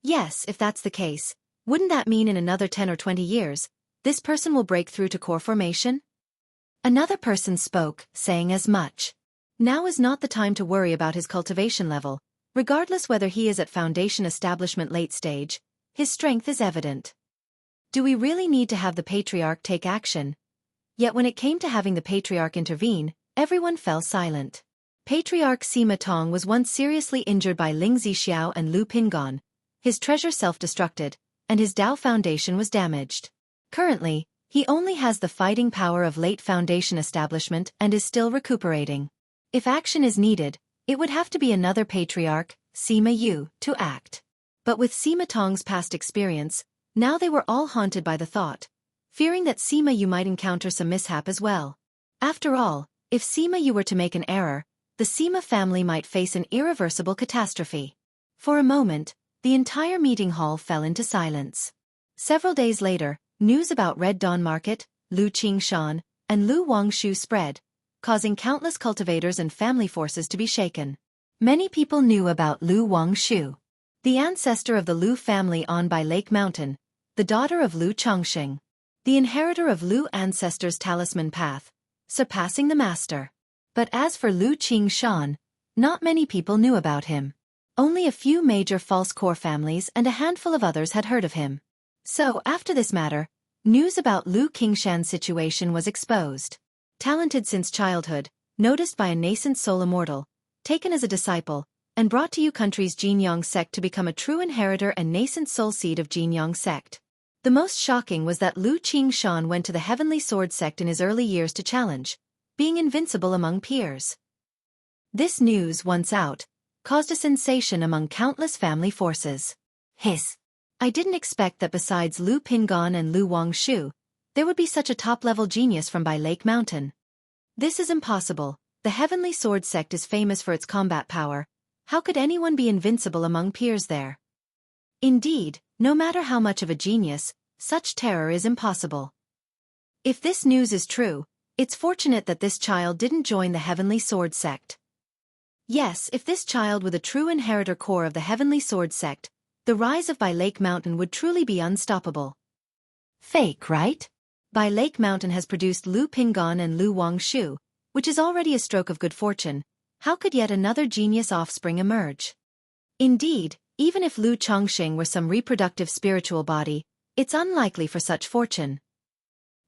Yes, if that's the case, wouldn't that mean in another 10 or 20 years, this person will break through to core formation? Another person spoke, saying as much. Now is not the time to worry about his cultivation level, regardless whether he is at Foundation establishment late stage, his strength is evident. Do we really need to have the patriarch take action? Yet when it came to having the patriarch intervene, everyone fell silent. Patriarch Sima Tong was once seriously injured by Ling Zixiao and Lu Pingon, his treasure self-destructed, and his Dao Foundation was damaged. Currently, he only has the fighting power of late Foundation establishment and is still recuperating. If action is needed, it would have to be another patriarch, Sima Yu, to act. But with Sima Tong's past experience, Now they were all haunted by the thought, fearing that Sima Yu might encounter some mishap as well. After all, if Sima Yu were to make an error, the Sima family might face an irreversible catastrophe. For a moment, the entire meeting hall fell into silence. Several days later, news about Red Dawn Market, Lu Qingshan, and Lu Wangshu spread, causing countless cultivators and family forces to be shaken. Many people knew about Lu Wangshu, the ancestor of the Lu family on by Lake Mountain, the daughter of Lu Chongqing, the inheritor of Lu ancestors' talisman path, surpassing the master. But as for Lu Qingshan, not many people knew about him. Only a few major false core families and a handful of others had heard of him. So, after this matter, news about Lu Qingshan's situation was exposed. Talented since childhood, noticed by a nascent soul immortal, taken as a disciple, and brought to Yu country's Jinyang sect to become a true inheritor and nascent soul seed of Jinyang sect. The most shocking was that Lu Qingshan went to the Heavenly Sword sect in his early years to challenge, being invincible among peers. This news, once out, caused a sensation among countless family forces. Hiss! I didn't expect that besides Lu Pingan and Lu Wangshu, there would be such a top-level genius from by Lake Mountain. This is impossible. The Heavenly Sword sect is famous for its combat power. How could anyone be invincible among peers there? Indeed, no matter how much of a genius, such terror is impossible. If this news is true, it's fortunate that this child didn't join the Heavenly Sword sect. Yes, if this child were the true inheritor core of the Heavenly Sword sect, the rise of By Lake Mountain would truly be unstoppable. Fake, right? By Lake Mountain has produced Lu Pingan and Lu Wangshu, which is already a stroke of good fortune. How could yet another genius offspring emerge? Indeed, even if Lu Chongqing were some reproductive spiritual body, it's unlikely for such fortune.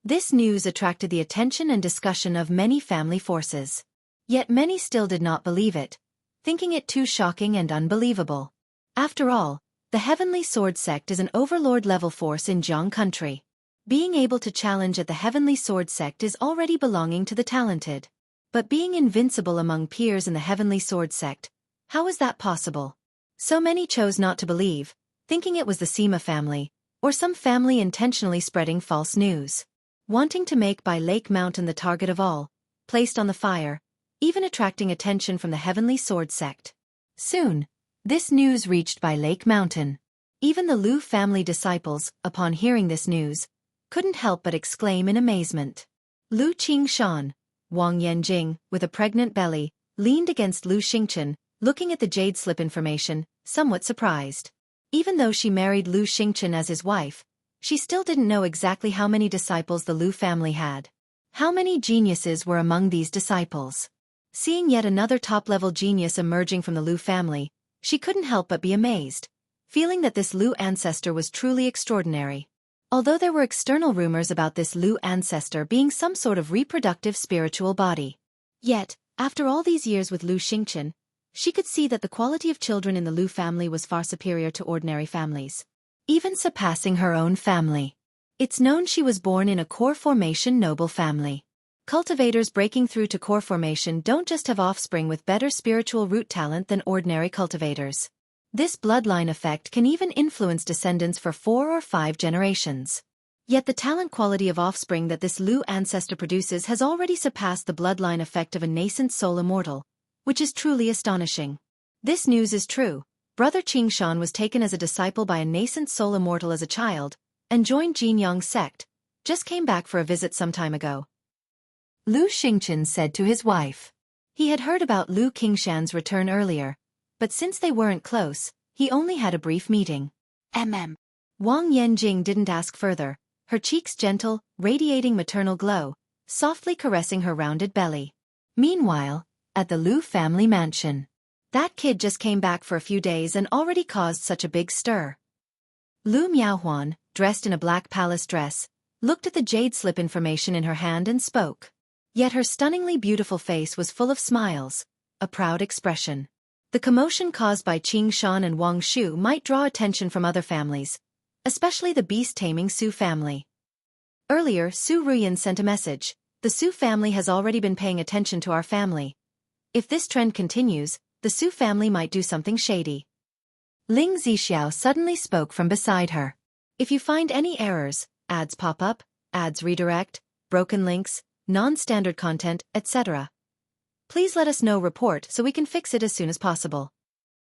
This news attracted the attention and discussion of many family forces. Yet many still did not believe it, thinking it too shocking and unbelievable. After all, the Heavenly Sword sect is an overlord-level force in Jiang country. Being able to challenge at the Heavenly Sword sect is already belonging to the talented. But being invincible among peers in the Heavenly Sword sect, how is that possible? So many chose not to believe, thinking it was the Sima family, or some family intentionally spreading false news. Wanting to make By Lake Mountain the target of all, placed on the fire, even attracting attention from the Heavenly Sword sect. Soon, this news reached By Lake Mountain. Even the Lu family disciples, upon hearing this news, couldn't help but exclaim in amazement. Lu Qingshan, Wang Yanjing, with a pregnant belly, leaned against Lu Xingchen, looking at the jade slip information, somewhat surprised. Even though she married Lu Xingchen as his wife, she still didn't know exactly how many disciples the Lu family had. How many geniuses were among these disciples? Seeing yet another top-level genius emerging from the Lu family, she couldn't help but be amazed, feeling that this Lu ancestor was truly extraordinary. Although there were external rumors about this Lu ancestor being some sort of reproductive spiritual body. Yet, after all these years with Lu Xingchen, she could see that the quality of children in the Lu family was far superior to ordinary families, even surpassing her own family. It's known she was born in a core formation noble family. Cultivators breaking through to core formation don't just have offspring with better spiritual root talent than ordinary cultivators. This bloodline effect can even influence descendants for 4 or 5 generations. Yet the talent quality of offspring that this Lu ancestor produces has already surpassed the bloodline effect of a nascent soul immortal, which is truly astonishing. This news is true. Brother Qingshan was taken as a disciple by a nascent soul immortal as a child, and joined Jinyang sect, just came back for a visit some time ago. Lu Xingchen said to his wife. He had heard about Lu Qingshan's return earlier, but since they weren't close, he only had a brief meeting. Wang Yanjing didn't ask further, her cheeks gentle, radiating maternal glow, softly caressing her rounded belly. Meanwhile, at the Lu family mansion, that kid just came back for a few days and already caused such a big stir. Lu Miaohuan, dressed in a black palace dress, looked at the jade slip information in her hand and spoke. Yet her stunningly beautiful face was full of smiles, a proud expression. The commotion caused by Qingshan and Wang Shu might draw attention from other families, especially the beast-taming Su family. Earlier, Su Ruyan sent a message. The Su family has already been paying attention to our family. If this trend continues, the Su family might do something shady. Ling Zixiao suddenly spoke from beside her. If you find any errors, ads pop up, ads redirect, broken links, non-standard content, etc., please let us know report so we can fix it as soon as possible.